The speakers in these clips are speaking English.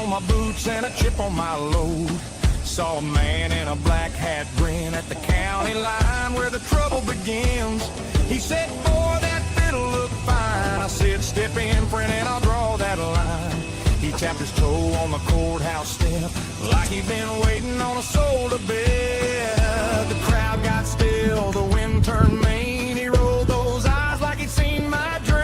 on my boots and a chip on my load. Saw a man in a black hat grin at the county line where the trouble begins. He said, boy, that fiddle look fine. I said, step in, friend, and I'll draw that line. He tapped his toe on the courthouse step like he'd been waiting on a soul to bed. The crowd got still, the wind turned main. He rolled those eyes like he'd seen my dream.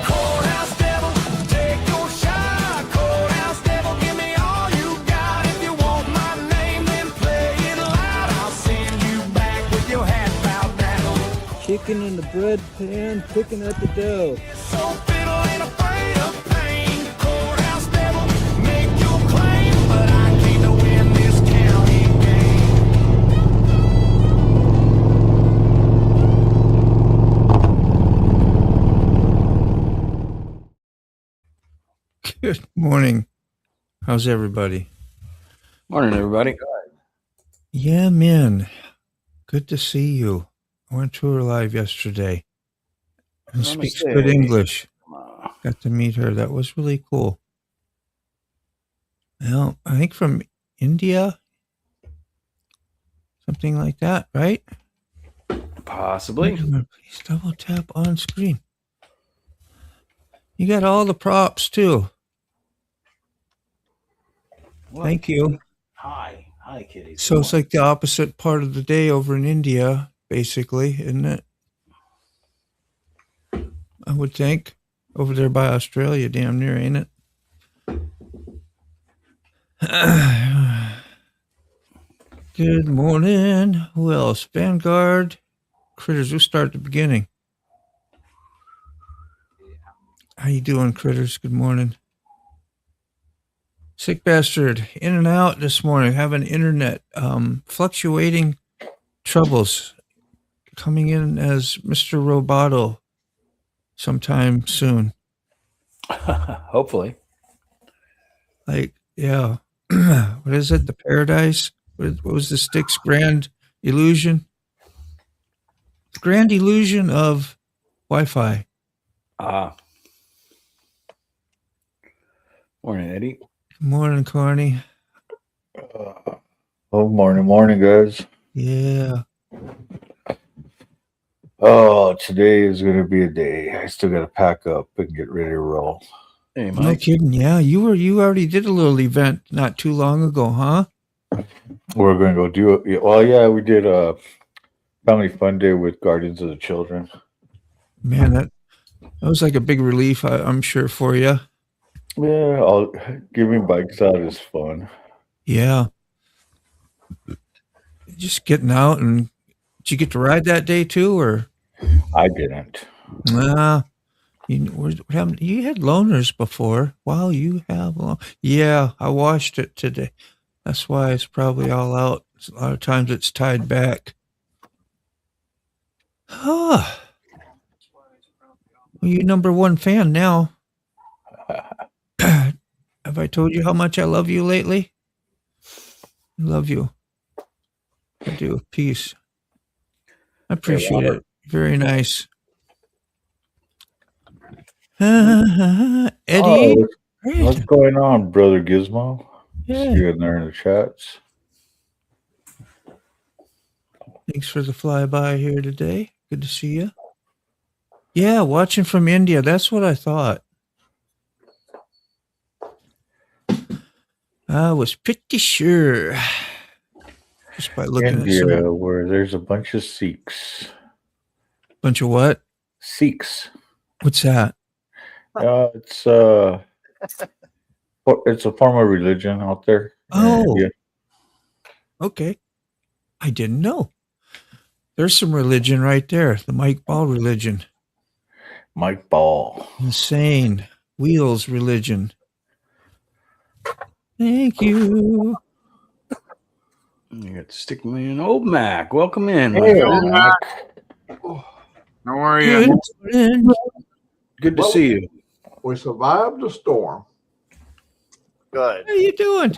Courthouse devil, take your shot. Courthouse devil, give me all you got. If you want my name, then play it loud. I'll send you back with your hat bowed down. Chicken in the bread pan, picking at the dough. So fiddle ain't afraid of pain. Courthouse devil, make your claim, but I came to win this county game. Good morning. How's everybody? Morning, everybody. Yeah, man. Good to see you. I went to her live yesterday and speaks Namaste. good English. Got to meet her. That was really cool. Well, I think from India, something like that, right? Possibly. Please double tap on screen. You got all the props too. Thank you. Hi, kitties. So it's like the opposite part of the day over in India, basically, isn't it? I would think. Over there by Australia, damn near, ain't it? Good morning. Who else? Vanguard. Critters, we'll start at the beginning. How you doing, Critters? Good morning. Sick bastard, in and out this morning, having internet fluctuating troubles, coming in as Mr. Roboto sometime soon. Hopefully. Like, yeah. What is it? The Paradise? What was the Styx Grand Illusion? The Grand Illusion of Wi-Fi. Morning, Eddie. Good morning, Carney. Morning, guys. Yeah. Oh, today is going to be a day. I still got to pack up and get ready to roll. Hey, No Mike. kidding. Yeah, you already did a little event not too long ago, huh? We're going to go do it. Well, yeah, we did a family fun day with Guardians of the Children. Man, that was like a big relief, I'm sure, for you. Yeah, giving bikes out is fun. Yeah. Just getting out, and did you get to ride that day too, or? I didn't. What happened? You had loaners before. Wow, you have Yeah, I washed it today. That's why it's probably all out. A lot of times it's tied back. Well, you're number one fan now. Have I told you how much I love you lately? I love you. I do. Peace. I appreciate it. Very nice. Eddie? What's going on, Brother Gizmo? Yeah. See you in there in the chats. Thanks for the flyby here today. Good to see you. Yeah, watching from India. That's what I thought. I was pretty sure. Just by looking India, at some where there's a bunch of Sikhs. bunch of what? Sikhs. What's that? It's a form of religion out there. Oh, Yeah. okay. I didn't know. There's some religion right there. The Mike Ball religion. Mike Ball. Insane. Wheels religion. Thank you. You got to stick me in old Mac. Welcome in. Hey, my friend. How are you? Good to see you. We survived the storm. Good. How you doing?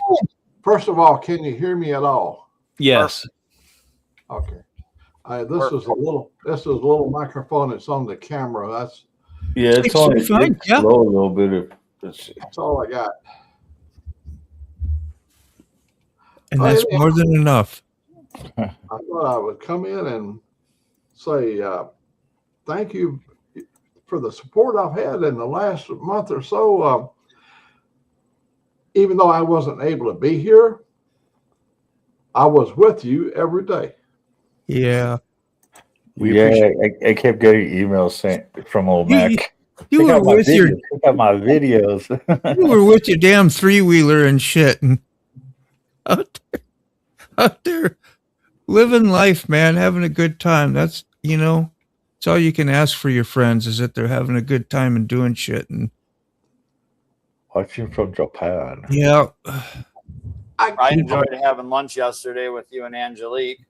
First of all, can you hear me at all? Yes. Okay. This is a little microphone that's on the camera. Yeah, it's It's only fine, it's yeah. slow a little bit. Let's see. That's all I got. And Oh, that's yeah. more than enough. I thought I would come in and say thank you for the support I've had in the last month or so. Even though I wasn't able to be here, I was with you every day. Yeah. We Yeah, appreciate I kept getting emails saying from old You, Mac. you Check were out my with your videos. Check out my videos. you were with your damn 3-wheeler and shit and out there living life, man, having a good time. That's it's all you can ask for your friends is that they're having a good time and doing shit. And Watching from Japan. yeah, I enjoyed having lunch yesterday with you and Angelique.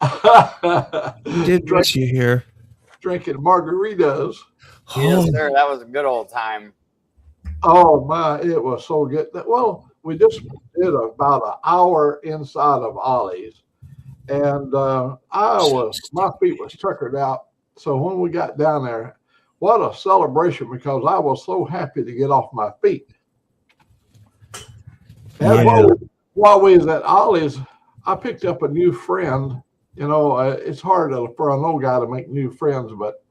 we did miss you here. Drinking margaritas. Yes, Oh, sir. That was a good old time. Oh my, it was so good. Well, we just did about an hour inside of Ollie's, and my feet was tuckered out. So when we got down there, what a celebration, because I was so happy to get off my feet. And Yeah. while we was at Ollie's, I picked up a new friend. It's hard for an old guy to make new friends, but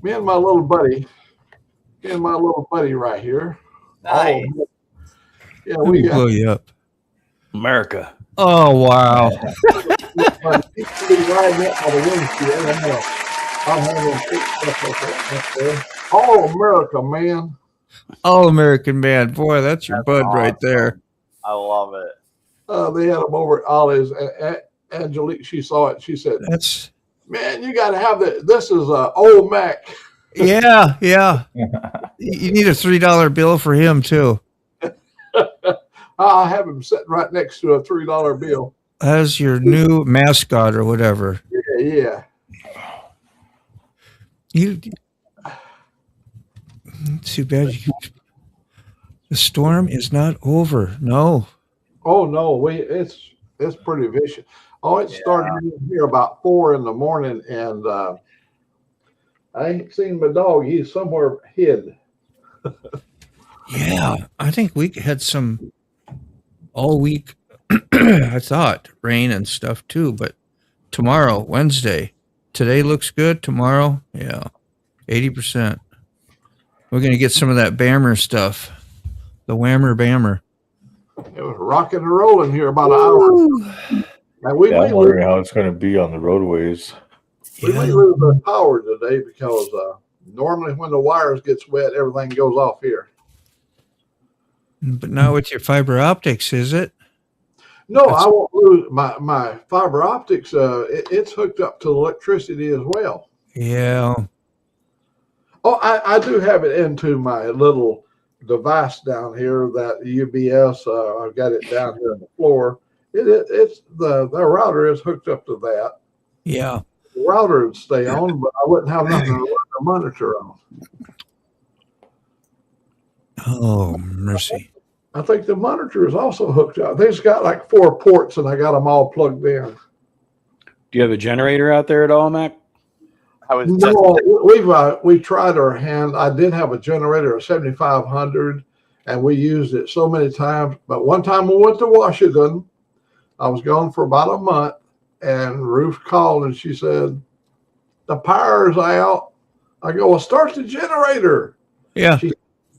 me and my little buddy right here. Nice. Oh, yeah, Let we me got blow you up. America. Oh wow. he's riding up by the windshield. I'm having stuff up there. All America, man. All American man. Boy, that's your bud right there. I love it. They had them over at Ollie's. Angelique, she saw it. She said, That's "Man, you got to have that. This is old Mac." yeah. You need a $3 bill for him too. I have him sitting right next to a $3 bill. As your new mascot or whatever. Yeah. Too bad. The storm is not over. No. Oh no, it's pretty vicious. Oh, it started in here about 4 a.m, and I ain't seen my dog. He's somewhere hid. Yeah, I think we had some all week. I thought rain and stuff too, but tomorrow, Wednesday, today looks good. Tomorrow, 80%. We're gonna get some of that Bammer stuff, the Whammer Bammer. It was rocking and rolling here about an hour. And we I'm may wondering how it's going to be on the roadways. lose the power today because normally when the wires gets wet, everything goes off here. But not with your fiber optics, is it? No, I won't lose my fiber optics. It's hooked up to electricity as well. Yeah. Oh, I do have it into my little device down here, that UBS. I've got it down here on the floor. It's the router is hooked up to that. Yeah. The router would stay on, but I wouldn't have nothing to run the monitor on. Oh, mercy. I think the monitor is also hooked up. They've got like 4 ports, and I got them all plugged in. Do you have a generator out there at all, Mac? I was No, we've tried our hand. I did have a generator, a 7500, and we used it so many times. But one time we went to Washington. I was gone for about a month, and Ruth called and she said, "The power's out." I go, "Well, start the generator." Yeah.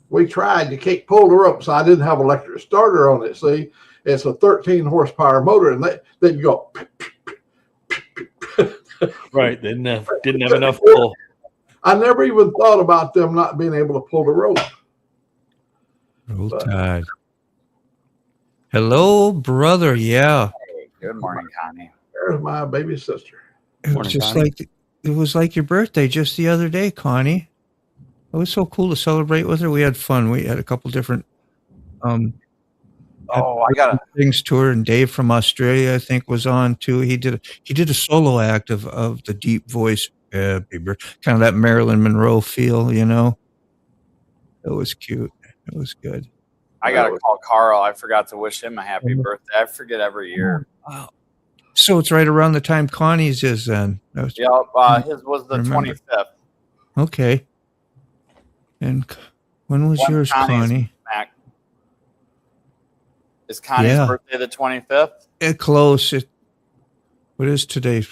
We tried. You can't pull her up, so I didn't have electric starter on it. See, it's a 13 horsepower motor, and then you go. Right. Didn't have enough pull. I never even thought about them not being able to pull the rope. Roll Tide. Hello, brother. Yeah. Hey, good morning, Connie. There's my baby sister. It was Morning, just Connie. like your birthday just the other day, Connie. It was so cool to celebrate with her. We had fun. We had a couple different I got things tour, and Dave from Australia, I think, was on too. He did a solo act of the deep voice, kind of that Marilyn Monroe feel, you know. It was cute. It was good. I got to call Carl. I forgot to wish him a happy birthday. I forget every year. Wow. So it's right around the time Connie's is then. Yeah, his was the Remember. 25th. Okay. And when was When's yours, Connie's, Connie? Mac? Is Connie's Yeah. birthday the 25th? Close. What is today?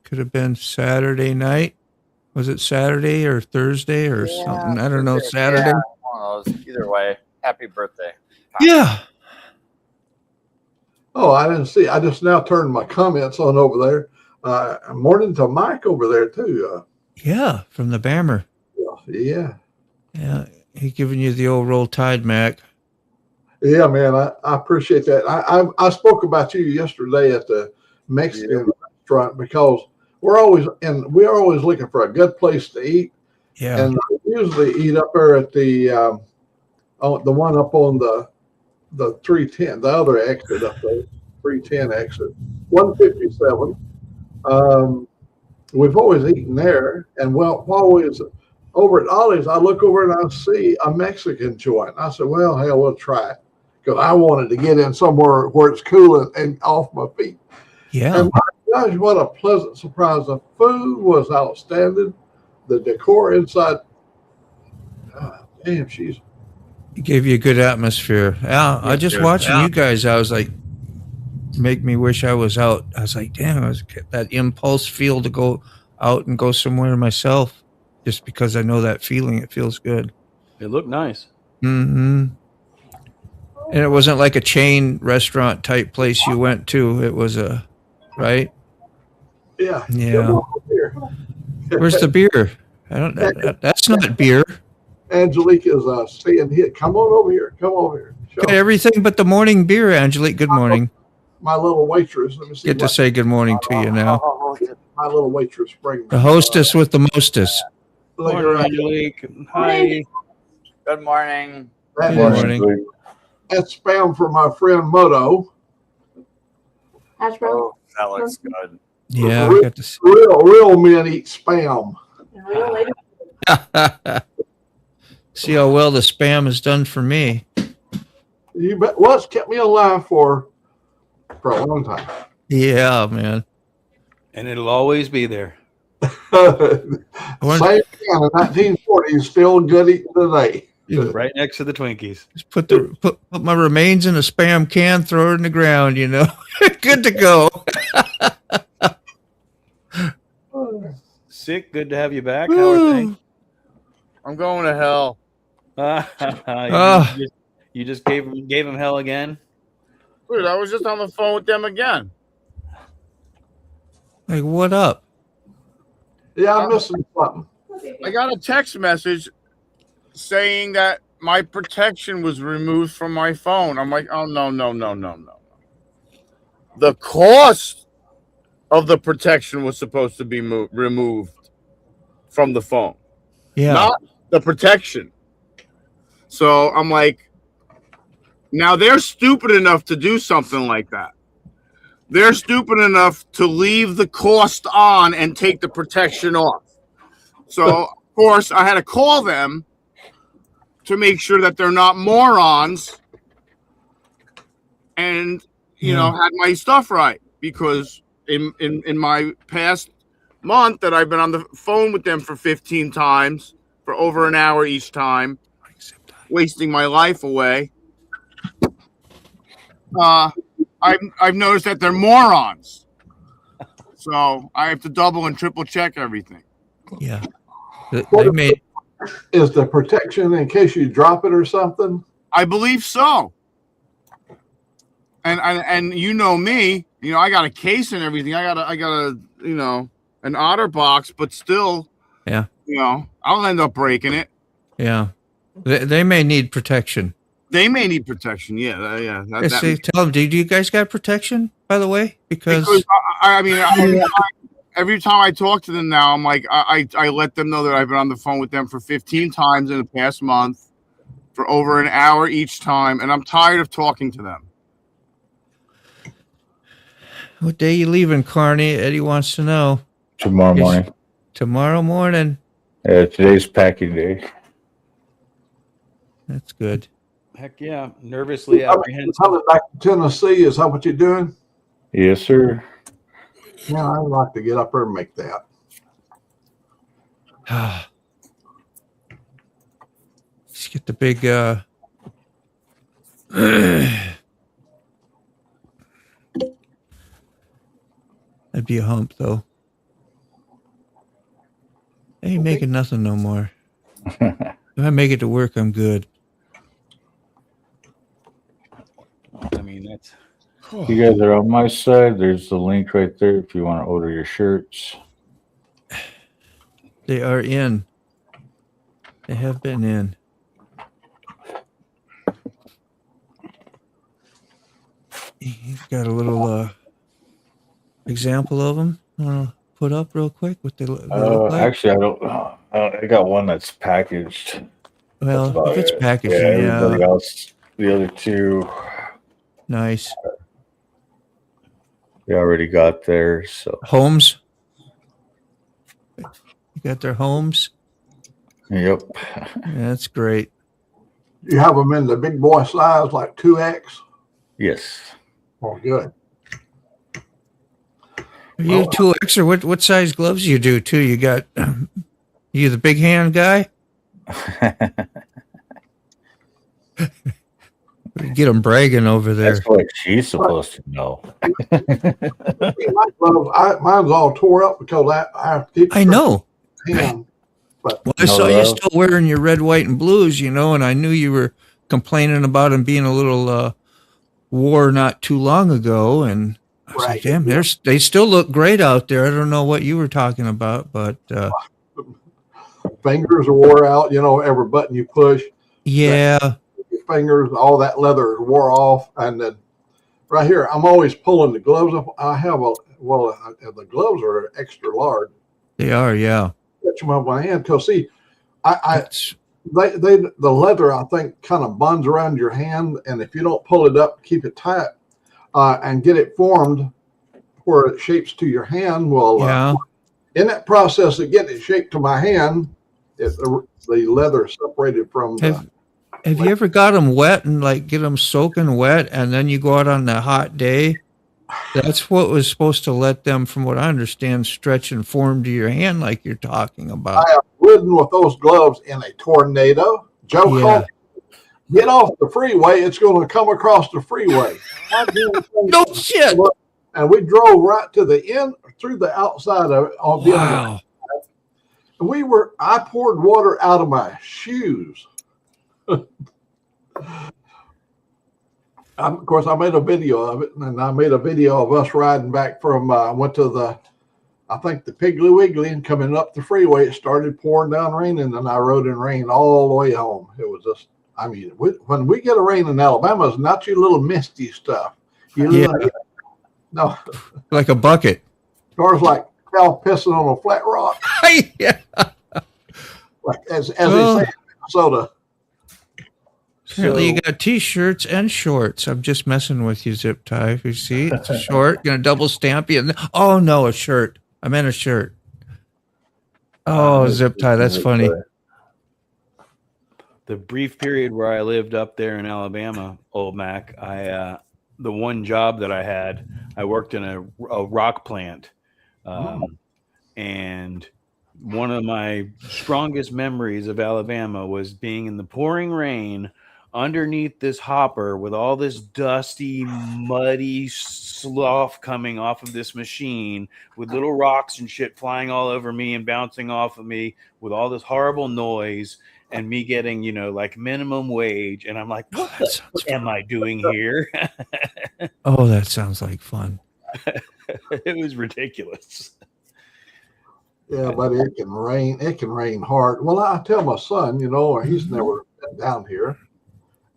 Could have been Saturday night. Was it Saturday or Thursday or something? I don't know. Saturday. Yeah, one of those. Either way, happy birthday. Yeah. Oh, I didn't see. I just now turned my comments on over there. Morning to Mike over there too. Yeah. From the Bammer. Yeah. Yeah. He giving you the old roll tide, Mac. Yeah, man, I appreciate that. I spoke about you yesterday at the Mexican restaurant because we're always looking for a good place to eat. Yeah. And I usually eat up there at the one up on the 310, the other exit up there, 310 exit, 157. We've always eaten there, and while we was over at Ollie's, I look over and I see a Mexican joint. I said, "Well, hell, we'll try it," because I wanted to get in somewhere where it's cool and off my feet. Yeah. And my gosh, what a pleasant surprise! The food was outstanding. The decor inside, damn, she's. It gave you a good atmosphere. Yeah. I just watching you guys. I was like, make me wish I was out. I was like, damn, I was that impulse feel to go out and go somewhere myself, just because I know that feeling. It feels good. It looked nice. Mm-hmm. And it wasn't like a chain restaurant type place you went to. It was right? Yeah. Yeah. Where's the beer? I don't. That's not beer. Angelique is saying, "Here, come on over here. Come over here." Got everything but the morning beer, Angelique. Good morning. My little waitress. Let me see. Get to say good morning to you now. My little waitress bring The hostess with the mostest. Look Morning, around. Angelique. Hi. Good morning. That Good is- morning. That's spam for my friend Moto. That's real, That looks good. Yeah, I got to see. Real men eat spam. real lady. See how well the spam has done for me. You bet. Well, it's kept me alive for a long time. Yeah, man. And it'll always be there. Same wonder- can in 1940 is still good eating today. Right next to the Twinkies. Just put my remains in a spam can, throw it in the ground. You know, good to go. Sick, good to have you back. How are things? I'm going to hell. You just gave him hell again. Dude, I was just on the phone with them again. Like, what up? Yeah, I'm missing something. I got a text message saying that my protection was removed from my phone. I'm like, oh, no. The cost of the protection was supposed to be removed from the phone, Yeah. not the protection. So I'm like, now they're stupid enough to do something like that. They're stupid enough to leave the cost on and take the protection off. So, of course, I had to call them to make sure that they're not morons and, you know, had my stuff right. Because in my past month that I've been on the phone with them for 15 times for over an hour each time, wasting my life away, I've noticed that they're morons. So I have to double and triple check everything. Yeah. They made. Is the protection in case you drop it or something? I believe so. And you know me, you know, I got a case and everything. I got a you know, an otter box, but still, Yeah. you know, I'll end up breaking it. Yeah. They may need protection. They may need protection. Yeah, yeah. Tell them, do you guys got protection, by the way? Because I mean, every time I talk to them now, I'm like, I let them know that I've been on the phone with them for 15 times in the past month for over an hour each time, and I'm tired of talking to them. what day you leaving, Carney? Eddie wants to know. Tomorrow morning. Tomorrow morning. Yeah, today's packing day. That's good. Heck yeah. Nervously apprehensive. Coming back to Tennessee, is that what you're doing? Yes, sir. Yeah, I'd like to get up there and make that. get the big that'd be a hump though. I ain't making nothing no more. If I make it to work, I'm good. I mean, that's You guys are on my side. There's the link right there if you want to order your shirts. They are in. They have been in. You've got a little example of them. Want to put up real quick what they look like? Actually, I don't. I got one that's packaged. Well, That's about if it's it. packaged, Yeah, yeah, everybody else, the other two, nice. they already got theirs. So Homes. You got their homes. yep. Yeah, that's great. You have them in the big boy size, like 2X. Yes. Oh, good. Are you 2X or what size gloves you do too? You got you the big hand guy? Get them bragging over there. That's what she's supposed to know. My gloves, mine's all tore up because I have to keep. I know. Hand, but Well, I saw you still wearing your red, white, and blues, you know, and I knew you were complaining about them being a little wore not too long ago, and I was like, damn, they still look great out there. I don't know what you were talking about, but fingers are wore out. You know, every button you push, yeah, your fingers, all that leather is wore off, and then right here, I'm always pulling the gloves up. I have the gloves are extra large. they are, yeah. Catch them up my hand because see, the leather I think kind of bonds around your hand, and if you don't pull it up, keep it tight, and get it formed where it shapes to your hand, well, in that process of getting it shaped to my hand, the leather separated from. Have you ever got them wet and like get them soaking wet, and then you go out on the hot day? That's what was supposed to let them, from what I understand, stretch and form to your hand like you're talking about. I have ridden with those gloves in a tornado. Joe called, get off the freeway. It's going to come across the freeway. No shit. And we drove right to the end, through the outside of it. Wow. And I poured water out of my shoes. Of course, I made a video of it, and I made a video of us riding back from, went to the Piggly Wiggly, and coming up the freeway, it started pouring down rain, and then I rode in rain all the way home. It was just, I mean, when we get a rain in Alabama, it's not your little misty stuff. No. Like a bucket. Cars like cow pissing on a flat rock. Yeah. Like, as they say in Minnesota. Apparently you got T-shirts and shorts. I'm just messing with you, Zip Tie. You see, it's a short. Gonna double stamp you. Oh no, a shirt. I meant a shirt. Oh, Zip Tie, that's funny. the brief period where I lived up there in Alabama, Old Mac. The one job that I had, I worked in a rock plant, and one of my strongest memories of Alabama was being in the pouring rain underneath this hopper with all this dusty, muddy slough coming off of this machine with little rocks and shit flying all over me and bouncing off of me with all this horrible noise and me getting, like minimum wage. And I'm like, what am I doing here? Oh, that sounds like fun. It was ridiculous. Yeah, but it can rain. It can rain hard. Well, I tell my son, he's never been down here.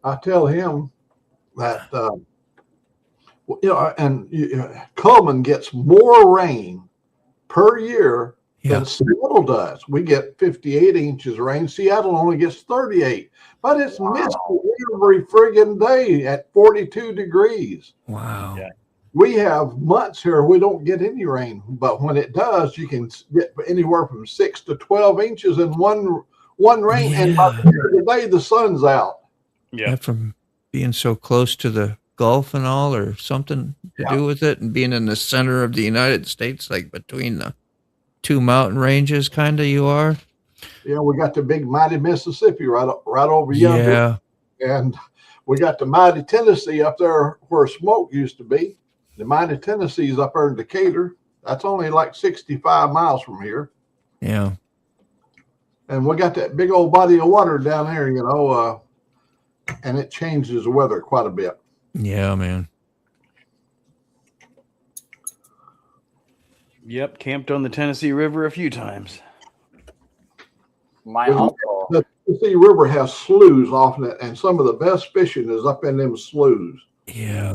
I tell him that, Coleman gets more rain per year than Seattle does. We get 58 inches of rain. Seattle only gets 38, but it's misty every friggin' day at 42 degrees. Wow. Yeah. We have months here we don't get any rain, but when it does, you can get anywhere from 6 to 12 inches in one rain. Yeah. And by the end of the day, the sun's out. Yeah, from being so close to the Gulf and all, or something to do with it, and being in the center of the United States, like between the two mountain ranges, kind of you are. You know, we got the big mighty Mississippi right over yonder, and we got the mighty Tennessee up there where Smoke used to be. The mighty Tennessee is up there in Decatur. That's only like 65 miles from here. Yeah. And we got that big old body of water down there, you know, and it changes the weather quite a bit. Yeah, man. Yep, camped on the Tennessee River a few times. My uncle. The Tennessee River has sloughs off in it, and some of the best fishing is up in them sloughs. Yeah.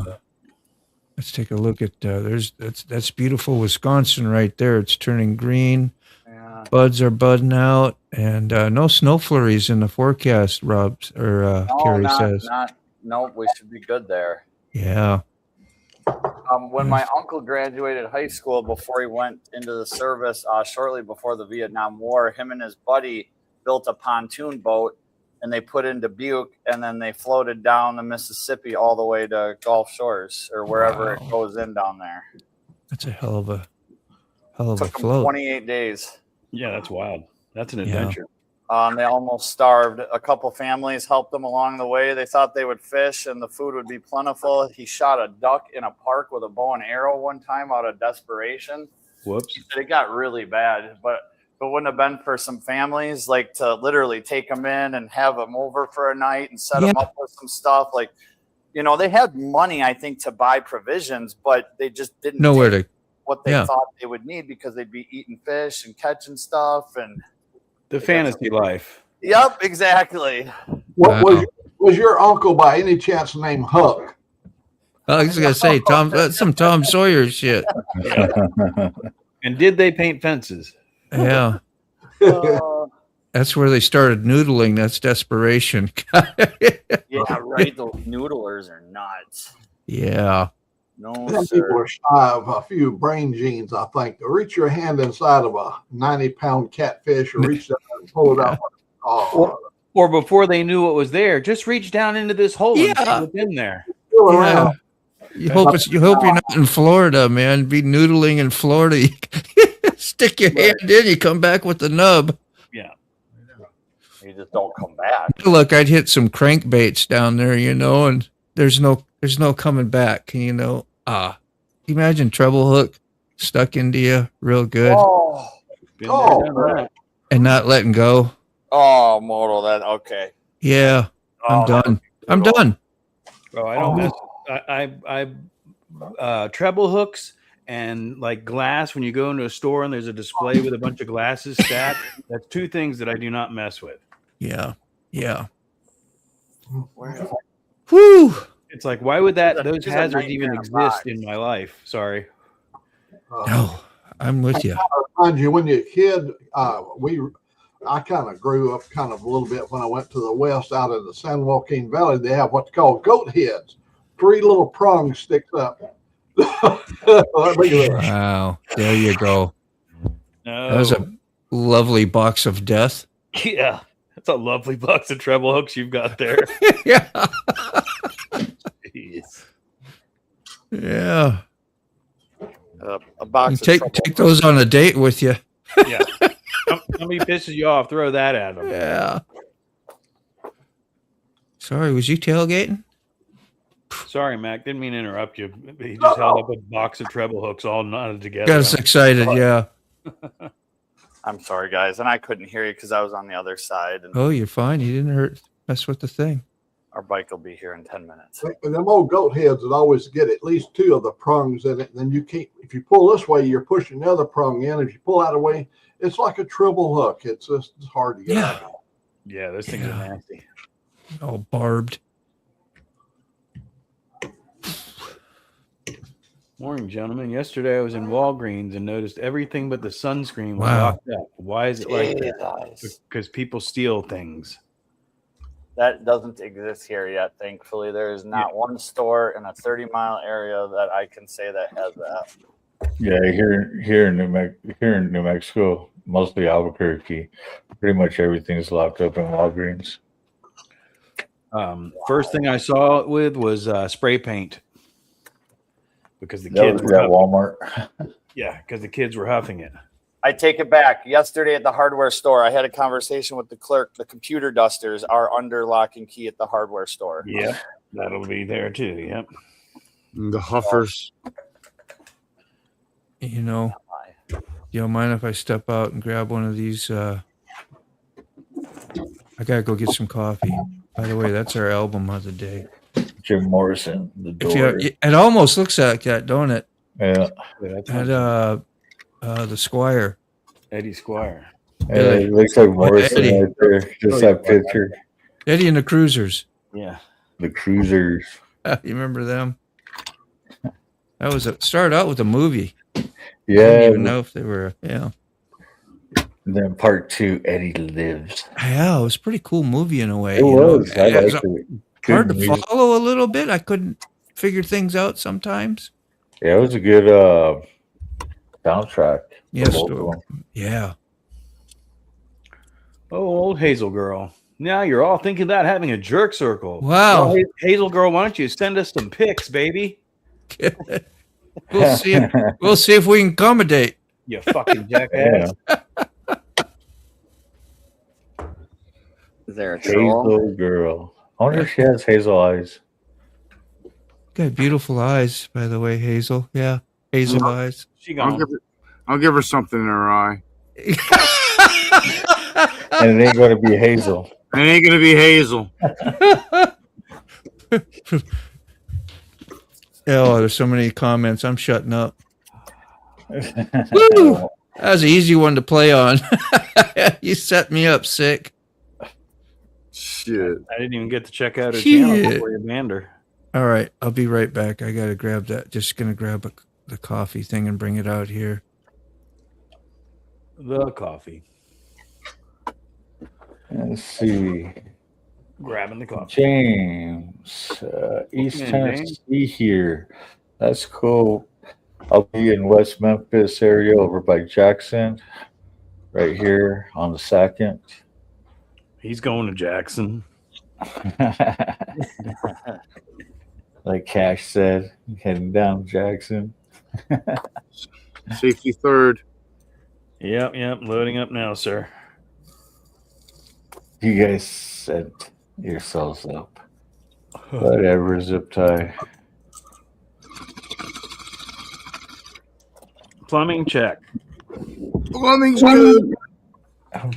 Let's take a look at that's beautiful Wisconsin right there. It's turning green. Yeah. Buds are budding out, and no snow flurries in the forecast, Rob or Carrie says. Nope, we should be good there. Yeah. When my uncle graduated high school, before he went into the service, shortly before the Vietnam War, him and his buddy built a pontoon boat, and they put in Dubuque, and then they floated down the Mississippi all the way to Gulf Shores or wherever it goes in down there. That's a hell of a Took them float. 28 days. Yeah, that's wild. That's an adventure. They almost starved. A couple families helped them along the way. They thought they would fish and the food would be plentiful. He shot a duck in a park with a bow and arrow one time out of desperation. Whoops. He said it got really bad, but it wouldn't have been for some families like to literally take them in and have them over for a night and set them up with some stuff. Like, you know, they had money, I think, to buy provisions, but they just didn't know where to what they thought they would need because they'd be eating fish and catching stuff and the fantasy life. Yep, exactly. What was your uncle by any chance named Huck? I was gonna say that's some Tom Sawyer shit. And did they paint fences? Yeah. That's where they started noodling. That's desperation. Yeah, right. Those noodlers are nuts. Yeah. No, Some sir. people are shy of a few brain genes, I think. To reach your hand inside of a 90-pound catfish or reach down and pull it out. Or before they knew what was there, just reach down into this hole and see what's in there. Yeah. You hope you're not in Florida, man. Be noodling in Florida. Stick your hand in, you come back with the nub. Yeah. You just don't come back. Look, I'd hit some crankbaits down there, you know, and there's no coming back, you know. Imagine treble hook stuck into you real good and not letting go. Oh, Moto, that okay. Yeah, I'm done. I'm done. Oh, I don't mess. I treble hooks and like glass. When you go into a store and there's a display with a bunch of glasses stacked, that's two things that I do not mess with. Yeah. Whew. It's like, why would those hazards even exist in my life? Sorry. No, I'm with you. Mind you, when you're a kid, I kind of grew up kind of a little bit when I went to the west out in the San Joaquin Valley. They have what they call goat heads. 3 little prongs sticks up. Wow. There you go. No. That was a lovely box of death. Yeah. That's a lovely box of treble hooks you've got there. Yeah. Jeez. Yeah. A box. Take those on a date with you. Yeah. Somebody pisses you off, throw that at them. Yeah. Sorry, was you tailgating? Sorry, Mac. Didn't mean to interrupt you. He just held up a box of treble hooks all knotted together. Got us excited, yeah. I'm sorry, guys, and I couldn't hear you because I was on the other side. And Oh, you're fine. You didn't mess with the thing. our bike will be here in 10 minutes. And them old goat heads would always get at least 2 of the prongs in it. And then you can't, if you pull this way, you're pushing the other prong in. If you pull out away, it's like a triple hook. It's hard to get out. Yeah, those things are nasty. All barbed. Morning, gentlemen. Yesterday I was in Walgreens and noticed everything but the sunscreen was Wow. locked up. Why is it like that? Because people steal things. That doesn't exist here yet, thankfully. There is not one store in a 30-mile area that I can say that has that. Yeah, here in New Mexico, mostly Albuquerque, pretty much everything's locked up in Walgreens. First thing I saw it with was spray paint. Because the That kids was were at Walmart. Yeah, because the kids were huffing it. I take it back. Yesterday at the hardware store, I had a conversation with the clerk. The computer dusters are under lock and key at the hardware store. Yep, that'll be there too. Yep. The Huffers. You know, you don't mind if I step out and grab one of these? I gotta go get some coffee. By the way, that's our album of the day. Jim Morrison, The If Door. you, it almost looks like that, don't it? Yeah. And the Squire. Eddie Squire. Yeah, it looks like Morrison Eddie. right there. Just that picture. Eddie and the Cruisers. Yeah. The Cruisers. You remember them? That was started out with a movie. I Yeah. didn't even know if they were. Yeah. And then part 2, Eddie Lives. Yeah, it was a pretty cool movie in a way. It you know? was. I It was liked it. hard to Good music. follow a little bit. I couldn't figure things out sometimes. Yeah, it was a good soundtrack. Yes. for both of them. Yeah. Oh, old Hazel Girl. Now you're all thinking about having a jerk circle. Wow. Well, Hazel Girl, why don't you send us some pics, baby? We'll see. We'll see if we can accommodate. You fucking jackass. Yeah. Is there a troll? Hazel Girl. I wonder if she has hazel eyes. Got beautiful eyes, by the way, Hazel. Yeah, hazel eyes. She I'll gone. give her something in her eye. And it ain't going to be Hazel. It ain't gonna be Hazel. Oh, there's so many comments. I'm shutting up. Woo! That was an easy one to play on. You set me up sick. Shit. I didn't even get to check out her Shit. channel before you banned her. All right, I'll be right back. I gotta grab that. Just gonna grab the coffee thing and bring it out here. The coffee. Let's see. Grabbing the coffee. James, East Yeah, Tennessee here. That's cool. I'll be in West Memphis area over by Jackson, right here on the 2nd. He's going to Jackson. Like Cash said, heading down Jackson. Safety third. Yep. Loading up now, sir. You guys set yourselves up. Whatever, zip tie. Plumbing check. Plumbing's good.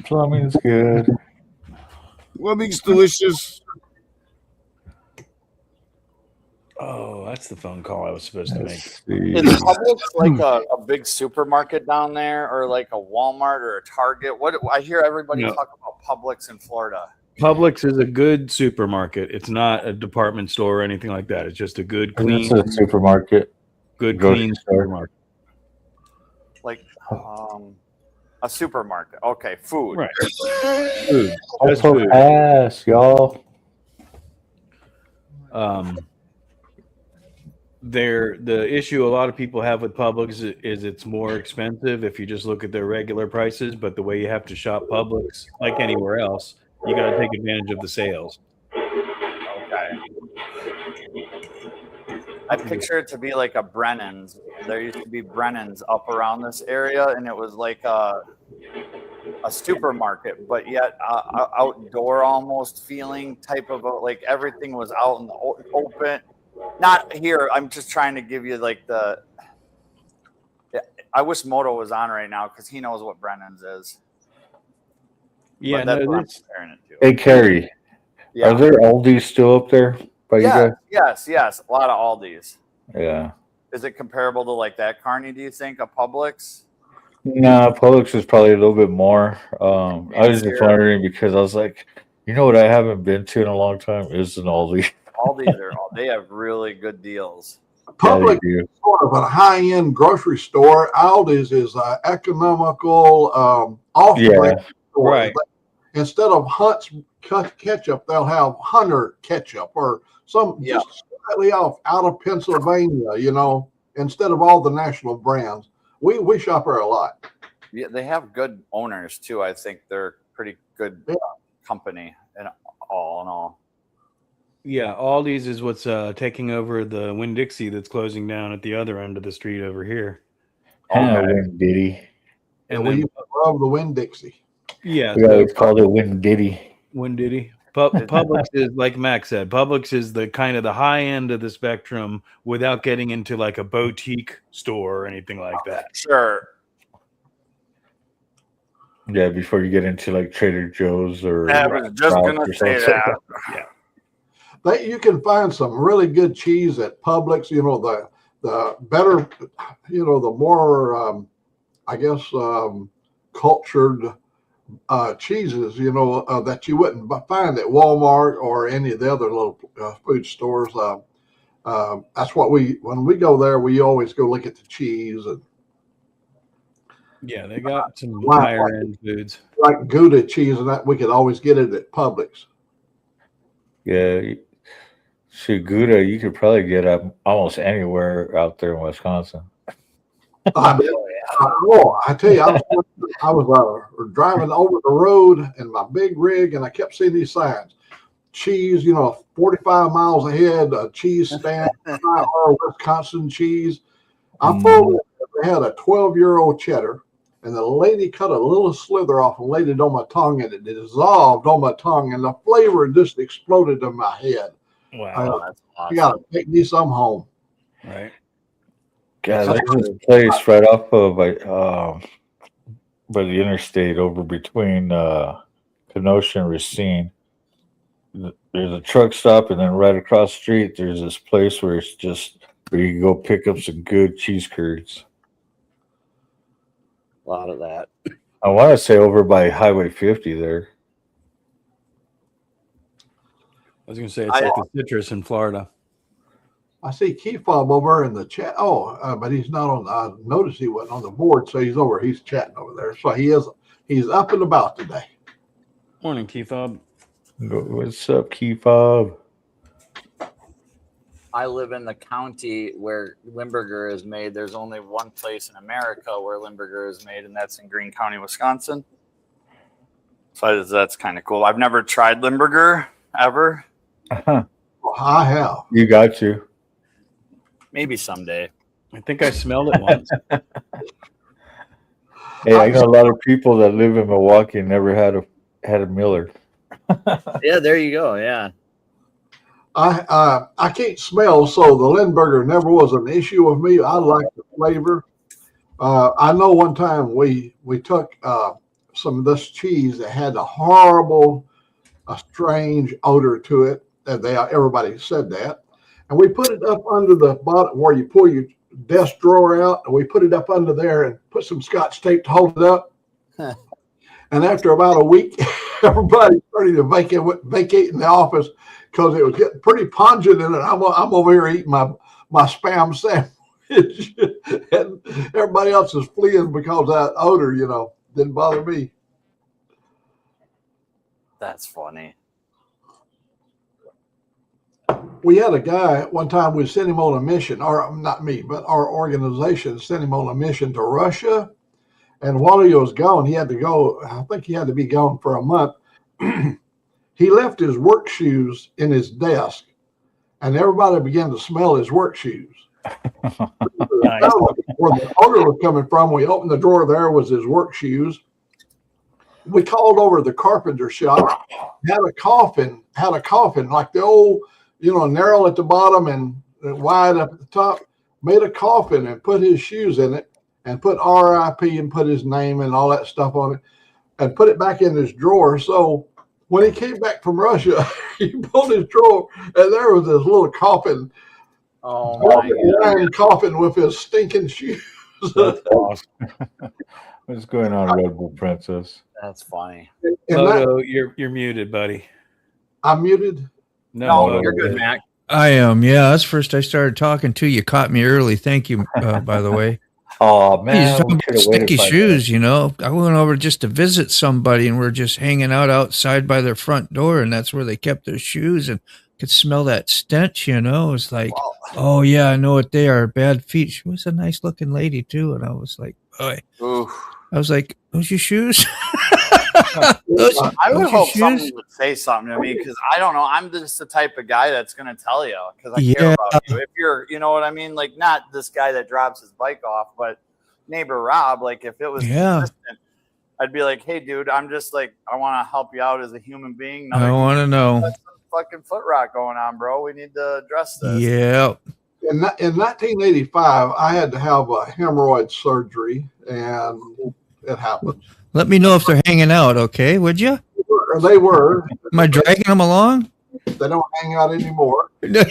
Plumbing's good. Plumbing's delicious. Oh, that's the phone call I was supposed to make. Let's see. Is Publix like a big supermarket down there, or like a Walmart or a Target? What I hear everybody No. talk about Publix in Florida. Publix is a good supermarket. It's not a department store or anything like that. It's just a good, clean, It's a supermarket. good, grocery clean store. supermarket. Like a supermarket. Okay, food. Right. Food. Just Also food. pass, y'all. The issue a lot of people have with Publix is it's more expensive if you just look at their regular prices, but the way you have to shop Publix, like anywhere else, you got to take advantage of the sales. Okay. I picture it to be like a Brennan's. There used to be Brennan's up around this area, and it was like a supermarket, but yet outdoor almost feeling type of like everything was out in the open. Not here. I'm just trying to give you like the. I wish Moto was on right now because he knows what Brennan's is. Yeah, But that's no, what I'm it's, comparing it to. Hey, Carrie, Yeah. are there Aldi's still up there by you guys? Yes. A lot of Aldi's. Yeah. Is it comparable to like that, Carney? Do you think a Publix? No, Publix is probably a little bit more. I was just wondering because I was like, you know what I haven't been to in a long time is an Aldi. Aldi's they have really good deals. Public Yeah, is sort of a high-end grocery store. Aldi's is an economical off-brand store. Right. Instead of Hunt's ketchup, they'll have Hunter ketchup or some just slightly off out of Pennsylvania, you know, instead of all the national brands. We shop there a lot. Yeah, they have good owners too. I think they're pretty good company in all. yeah, Aldi's is what's taking over the Winn-Dixie that's closing down at the other end of the street over here. Win Diddy. And we then, used to love the Winn-Dixie. yeah, We always called it Win Diddy. when did he? Publix is, like Max said, Publix is the kind of the high end of the spectrum without getting into like a boutique store or anything like that. Sure. Yeah, before you get into like Trader Joe's or I was just Ralph's gonna or say something. that. You can find some really good cheese at Publix. You know, the better, you know, the more I guess cultured cheeses, you know, that you wouldn't find at Walmart or any of the other little food stores. That's what when we go there, we always go look at the cheese and Yeah, they got some Wow. higher end foods. like Gouda cheese, and that we could always get it at Publix. Yeah. Shoot, Gouda, you could probably get up almost anywhere out there in Wisconsin. I tell you, I was driving over the road in my big rig, and I kept seeing these signs. Cheese, you know, 45 miles ahead, a cheese stand, or Wisconsin cheese. I pulled it. They had a 12-year-old cheddar, and the lady cut a little slither off and laid it on my tongue, and it dissolved on my tongue, and the flavor just exploded in my head. Wow. That's awesome. You got to take me some home. Right. God, there's this place right off of by the interstate over between Kenosha and Racine. There's a truck stop, and then right across the street, there's this place where it's just where you can go pick up some good cheese curds. A lot of that. I want to say over by Highway 50 there. I was going to say it's like the citrus in Florida. I see Keyfob over in the chat. But he's not on. I noticed he wasn't on the board, so he's chatting over there. So he's up and about today. Morning, Keith-Ob. What's up, Key Fob? I live in the county where Limburger is made. There's only one place in America where Limburger is made, and that's in Greene County, Wisconsin. So that's kind of cool. I've never tried Limburger ever. I have. You got to. Maybe someday. I think I smelled it once. Hey, I know a lot of people that live in Milwaukee and never had a Miller. Yeah, there you go. Yeah. I can't smell, so the Lindbergher never was an issue with me. I like the flavor. I know one time we took some of this cheese that had a horrible, strange odor to it, and everybody said that, and we put it up under the bottom where you pull your desk drawer out, and we put it up under there and put some Scotch tape to hold it up. And after about a week, everybody started to vacating the office because it was getting pretty pungent in it. I'm over here eating my Spam sandwich, and everybody else is fleeing because that odor, didn't bother me. That's funny. We had a guy one time, we sent him on a mission, or not me, but our organization sent him on a mission to Russia. And while he was gone, he had to go, I think he had to be gone for a month. He left his work shoes in his desk, and everybody began to smell his work shoes. Nice. Where the odor was coming from, we opened the drawer, there was his work shoes. We called over the carpenter shop, had a coffin like the old, narrow at the bottom and wide up at the top, made a coffin and put his shoes in it and put RIP and put his name and all that stuff on it and put it back in his drawer. So when he came back from Russia, he pulled his drawer and there was this little coffin. Oh my God. Coffin with his stinking shoes. That's awesome. What's going on, Red Bull Princess? That's funny. Moto, you're muted, buddy. I'm muted? No, you're good, Mac. I am. Yeah, that's first I started talking to you. Caught me early. Thank you, by the way. Oh, man. He's talking about sticky shoes, I went over just to visit somebody, and we're just hanging out outside by their front door, and that's where they kept their shoes, and could smell that stench, It's like, oh, yeah, I know what they are, bad feet. She was a nice-looking lady, too, and I was like, boy. I was like, those your shoes? I would hope someone would say something to me because I don't know. I'm just the type of guy that's going to tell you because I care about you. If you're, you know what I mean? Like, not this guy that drops his bike off, but neighbor Rob. Like if it was Yeah. consistent, I'd be like, hey, dude, I'm just like, I want to help you out as a human being. I want to know. Got some fucking foot rot going on, bro. We need to address this. Yeah. In 1985, I had to have a hemorrhoid surgery, and it happened. Let me know if they're hanging out, okay? Would you? They were. Am I dragging them along? They don't hang out anymore. They got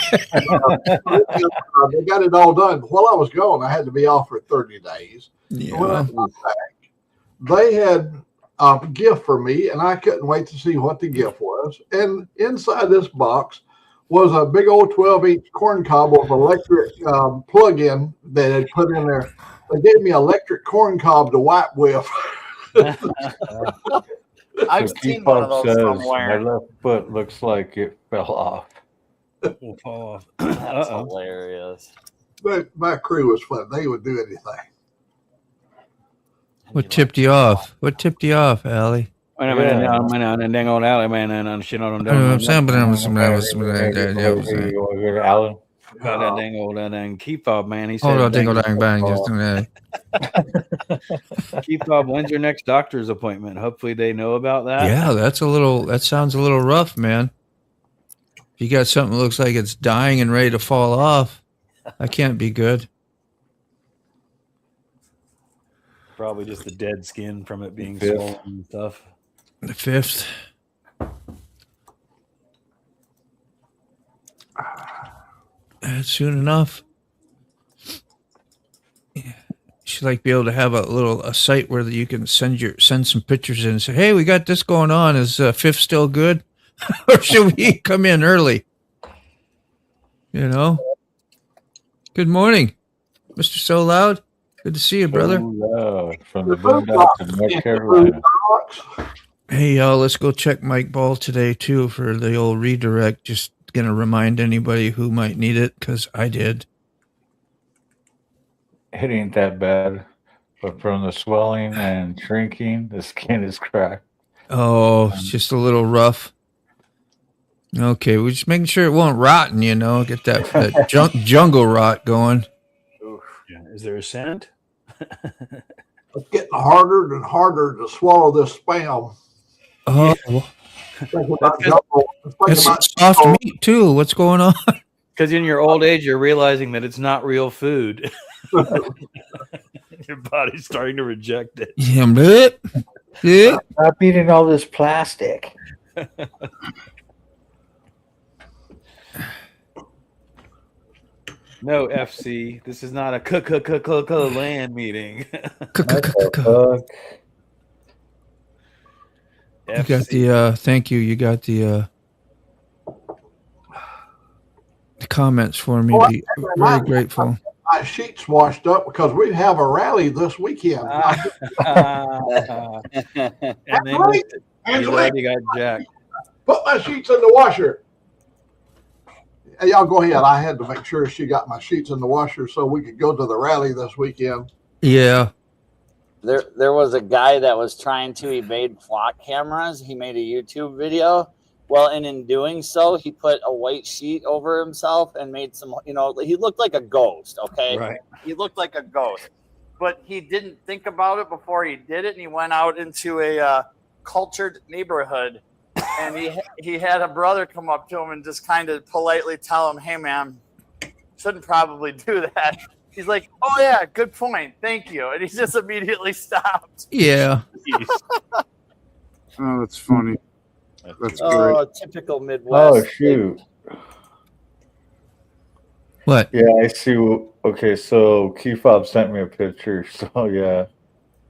it all done. While I was gone, I had to be off for 30 days. When I Yeah. got back, they had a gift for me, and I couldn't wait to see what the gift was. And inside this box was a big old 12-inch corn cob with electric plug-in that they put in there. They gave me electric corn cob to wipe with. I've So seen one of Keepop those says, somewhere. my left foot looks like it fell off. Will fall off. That's Uh-oh. hilarious. But my crew was fun. They would do anything. What tipped you off? What tipped you off, Allie? Wait a minute, now, and dang old alley man, and shit on them. I don't know, I'm saying, but I'm You go to Allen. About that dang old dang key fob, man. He said, Hold on, dingle dang bang. Just key fob, when's your next doctor's appointment? Hopefully they know about that. yeah, that sounds a little rough, man. If you got something that looks like it's dying and ready to fall off, that can't be good. Probably just the dead skin from it being Fifth. swollen and stuff. The 5th. That's soon enough. Yeah. You should like be able to have a site where you can send some pictures in and say, hey, we got this going on. Is 5th still good? Or should we come in early? You know? Good morning, Mr. So Loud. Good to see you, brother. From the boondocks of North Carolina. Hey, y'all, let's go check Mike Ball today, too, for the old redirect. Just going to remind anybody who might need it, because I did. It ain't that bad, but from the swelling and shrinking, the skin is cracked. Oh, it's just a little rough. Okay, we're just making sure it won't rotten, you know, get that jungle rot going. Yeah. Is there a scent? It's getting harder and harder to swallow this spam. Oh, Thinking about jungle- thinking it's about soft jungle. meat, too. What's going on? Because in your old age, you're realizing that it's not real food. Your body's starting to reject it. Yeah, bleh. Yeah. Stop eating all this plastic. No, FC. This is not a land meeting. You got the thank you. You got the comments for me. Oh, Be very grateful. My sheets washed up because we have a rally this weekend. And then he's already got Jack. Put my sheets in the washer. Hey, y'all go ahead. I had to make sure she got my sheets in the washer so we could go to the rally this weekend. Yeah. There was a guy that was trying to evade flock cameras. He made a YouTube video. Well, and in doing so, he put a white sheet over himself and made some, he looked like a ghost, okay? Right. He looked like a ghost. But he didn't think about it before he did it, and he went out into a cultured neighborhood, and he had a brother come up to him and just kind of politely tell him, hey, man, shouldn't probably do that. He's like, oh, yeah, good point. Thank you. And he just immediately stopped. Yeah. Oh, that's funny. That's great. Oh, typical Midwest. Oh, shoot. What? Yeah, I see. Okay, so Key Fob sent me a picture. So, yeah,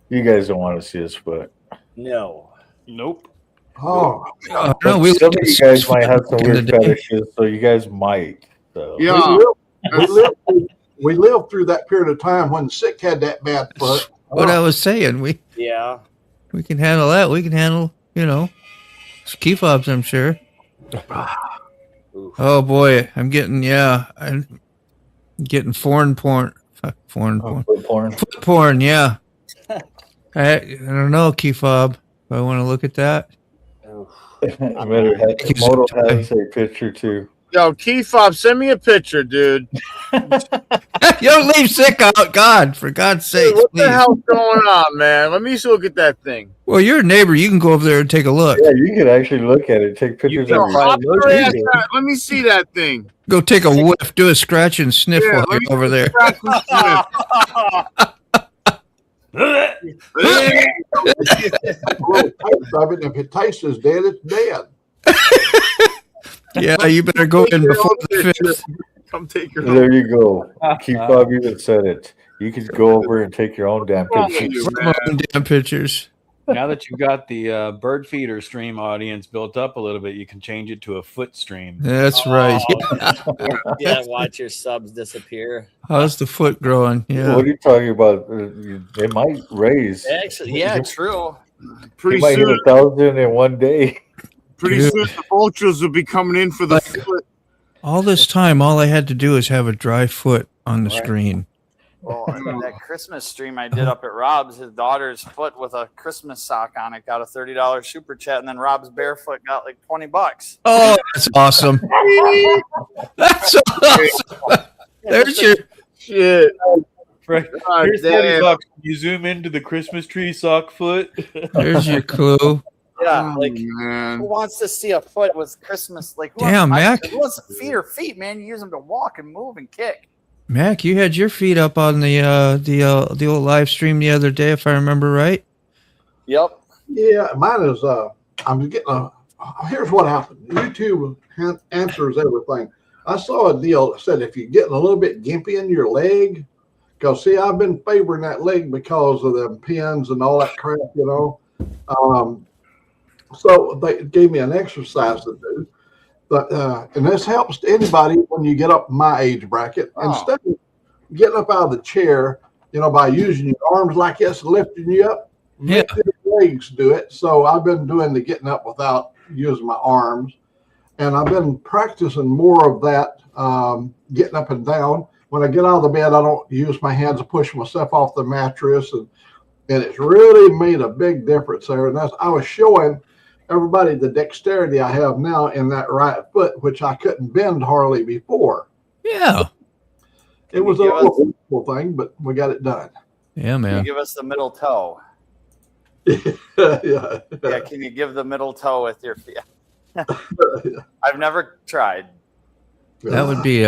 you guys don't want to see his foot. No. Nope. Oh, No, But we some of you guys might have some back in the weird day. fetishes, so you guys might. So. Yeah. we lived through that period of time when Sick had that bad foot. What I was saying, we Yeah. can handle that. We can handle, ski fobs, I'm sure. Oh boy, I'm getting foreign porn. Foreign porn. Foot porn. Foot porn, yeah. I don't know, key fob. If I want to look at that. Moto has a picture too. Yo, Keefop, send me a picture, dude. You don't leave sick out. God, for God's sake, Dude, what please. the hell's going on, man? Let me look at that thing. Well, you're a neighbor. You can go over there and take a look. Yeah, you can actually look at it, take pictures can of Yo, it. hop your ass out. Let me see that thing. Go take a whiff, do a scratch and sniff Yeah, while let you're me over there. scratch and sniff. If it tastes as dead, it's dead. Yeah, you better go in before the 5th. Come take your There you go. Keefop even said it. You could go over and take your own damn pictures. My own damn pictures. Now that you've got the bird feeder stream audience built up a little bit, you can change it to a foot stream. That's right. Yeah, watch your subs disappear. How's the foot growing? Yeah. What are you talking about? They might raise. Actually, yeah, true. You Pretty might hit soon, 1,000 in one day. pretty Dude. soon the vultures will be coming in for the foot. All this time, all I had to do is have a dry foot on the screen. Well, that Christmas stream I did up at Rob's, his daughter's foot with a Christmas sock on it got a $30 super chat, and then Rob's barefoot got like $20. Oh, that's awesome. That's awesome. There's your Shit. Right. God Here's damn. $40. You zoom into the Christmas tree sock foot. there's your clue. Yeah, Oh, like man. who wants to see a foot with Christmas? Like, who Damn, wants, Mac. Who wants feet or feet, man? You use them to walk and move and kick. Mac, you had your feet up on the old live stream the other day, if I remember right. Yep. Yeah, mine is. I'm getting a. Here's what happened. YouTube answers everything. I saw a deal that said if you're getting a little bit gimpy in your leg, because see, I've been favoring that leg because of them pins and all that crap, you know. So they gave me an exercise to do, but and this helps anybody when you get up my age bracket. Oh. Instead of getting up out of the chair, you know, by using your arms like this, lifting you up, Yeah. make your legs do it. So I've been doing the getting up without using my arms, and I've been practicing more of that, getting up and down. When I get out of the bed, I don't use my hands to push myself off the mattress, and it's really made a big difference there. And I was showing everybody the dexterity I have now in that right foot, which I couldn't bend hardly before. Yeah. It was a little difficult thing, but we got it done. Yeah, Can you man. give us the middle toe? Yeah. Yeah, can you give the middle toe with your feet? I've never tried. That would be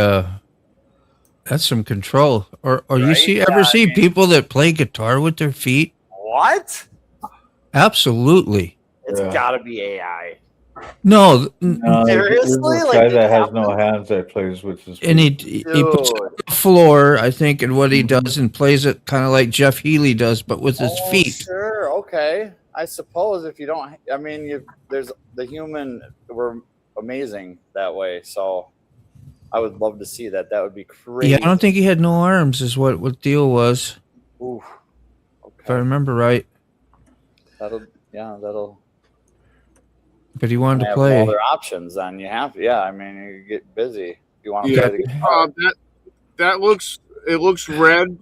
that's some control. Or you Right? see Yeah, ever I see mean- people that play guitar with their feet? What? Absolutely. It's Yeah. got to be AI. No, Seriously? There's a Like, guy it that has happens? no hands that plays with his and feet. he puts it Dude. on the floor, I think, and what he does and plays it kind of like Jeff Healy does, but with his Oh, feet. Sure. Okay. I suppose if you don't, I mean, there's the human, we're amazing that way. So I would love to see that. That would be crazy. Yeah, I don't think he had no arms, is what the deal was, Oof. if I Okay. remember right. That'll But he wanted to have play. all their options. Then you have, yeah. I mean, you get busy. If you want to Yeah. play the guitar. That looks red,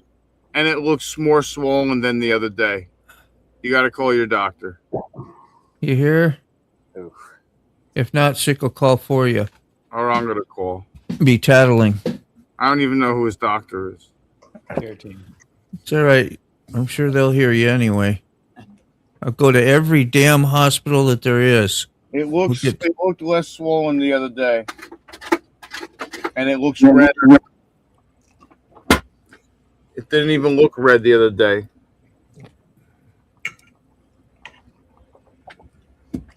and it looks more swollen than the other day. You got to call your doctor. You hear? Oof. If not, sick will call for you. Or I'm gonna call. Be tattling. I don't even know who his doctor is. Care team. It's all right. I'm sure they'll hear you anyway. I'll go to every damn hospital that there is. It looks. Okay. It looked less swollen the other day, and it looks red. It didn't even look red the other day.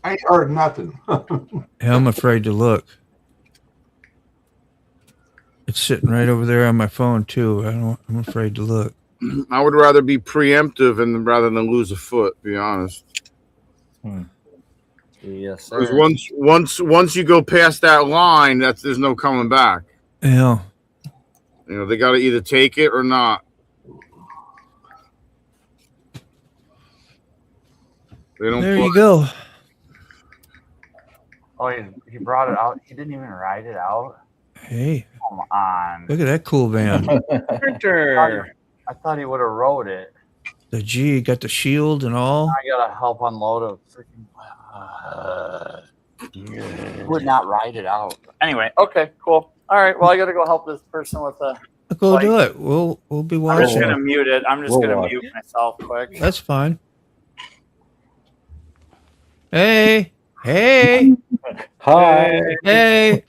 I ain't heard nothing. Yeah, I'm afraid to look. It's sitting right over there on my phone too. I'm afraid to look. I would rather be preemptive and rather than lose a foot. Be honest. Yes, Because sir. once you go past that line, there's no coming back. Yeah. You know, they got to either take it or not. They don't. There put- you go. Oh, he brought it out. He didn't even ride it out. Hey, Come on. look at that cool van. Printer. I thought he would have rode it. The G got the shield and all. I gotta help unload a freaking. Would not ride it out. Anyway, okay, cool. All right, well, I got to go help this person with the. Go Like- do it. We'll be I'm just watching. gonna mute it. I'm just We'll gonna watch. mute myself quick. That's fine. Hey, hey, Hi. hey.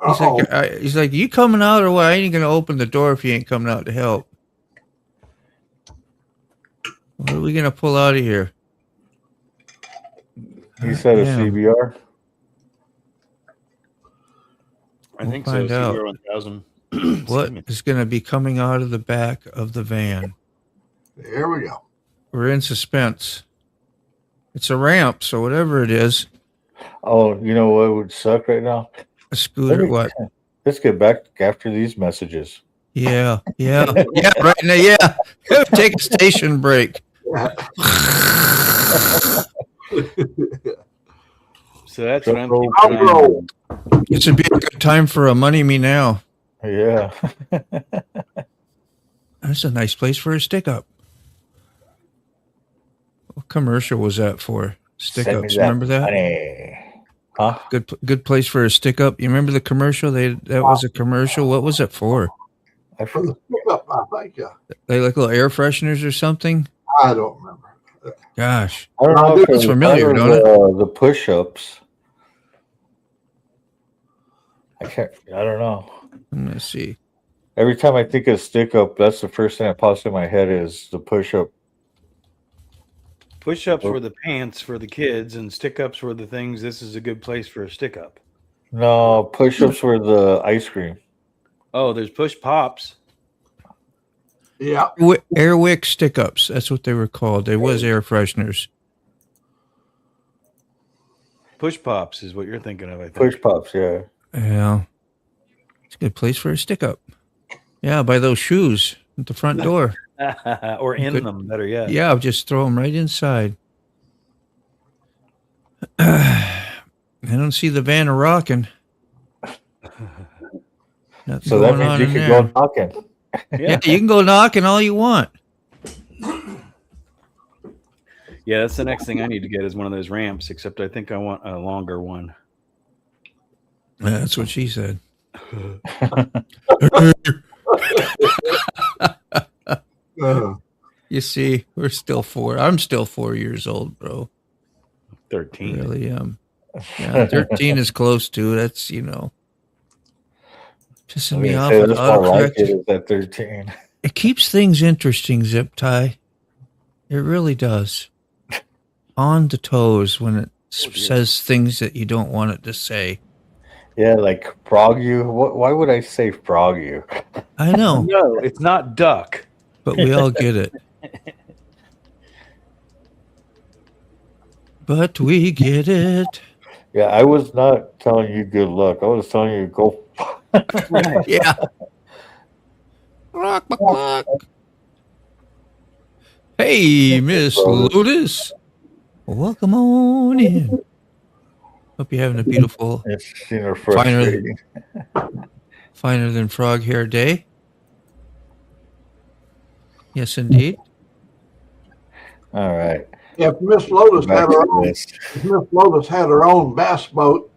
Uh-oh. He's like, you coming out or what? I ain't gonna open the door if you ain't coming out to help. What are we gonna pull out of here? You said a Damn. CBR? I think find so. out. CBR 1000. What is gonna be coming out of the back of the van? Here we go. We're in suspense. It's a ramp, so whatever it is, Oh, you know what would suck right now? a scooter. What? Let's get back after these messages. Yeah, right now, yeah. Take a station break. So that's what I'm Truck keeping I'll an eye roll. on. It would be a good time for a money me now. Yeah. That's a nice place for a stick up. What commercial was that for? Stick Send me ups. Remember that? money. Huh? Good place for a stick up. You remember the commercial? That was a commercial. What was it for? I For the forgot. pickup, I think. They like little air fresheners or something? I don't remember. Gosh. I don't know if It's familiar, was, don't it? The push-ups. I don't know. I'm gonna see. Every time I think of stick up, that's the first thing that pops in my head is the push-up. Push-ups were the pants for the kids, and stick-ups were the things. This is a good place for a stick-up. No, push-ups were the ice cream. Oh, there's push pops. Yeah. Airwick stick ups. That's what they were called. They was air fresheners. Push pops is what you're thinking of, I think. Push pops, yeah. Yeah. It's a good place for a stick up. Yeah, by those shoes at the front door. Or in Good. them, better yet. Yeah, I'll just throw them right inside. I don't see the van a rocking. Nothing So that going means on you in could there. go knocking. Yeah, you can go knocking all you want. Yeah, that's the next thing I need to get is one of those ramps, except I think I want a longer one. Yeah, that's what she said. You see, we're still 4. I'm still 4 years old, bro. 13. I really am. Yeah, 13 is close to. That's, pissing me off with That's more like autocorrect. it is at 13. It keeps things interesting, Zip Tie. It really does. On the toes when it says things that you don't want it to say. Yeah, like frog you. Why would I say frog you? I know, No, it's not duck. but we all get it. But we get it. Yeah, I was not telling you good luck. I was telling you to go. Yeah. Rock my clock. Hey, Miss Lotus. Welcome on in. Hope you're having a beautiful, It's frustrating. finer than frog hair day. Yes, indeed. All right. If Miss Lotus Back had her to own, this. if Miss Lotus had her own bass boat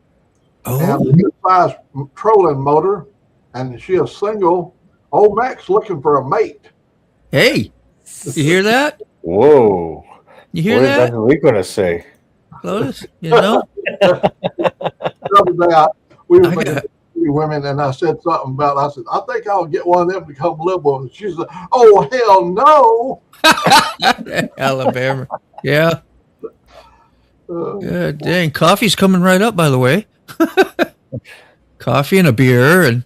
and Oh, a good size trolling motor, and she is single, old Mac's looking for a mate. hey, you hear that? Whoa. You hear What is that, Angelique going to say? Lotus? You know? The other day, we were I making got- women, and I said something about. I said, I think I'll get one of them to come live with us. She said, "Oh hell no!" Alabama. Yeah. Uh, Yeah, dang. Coffee's coming right up, by the way. Coffee and a beer, and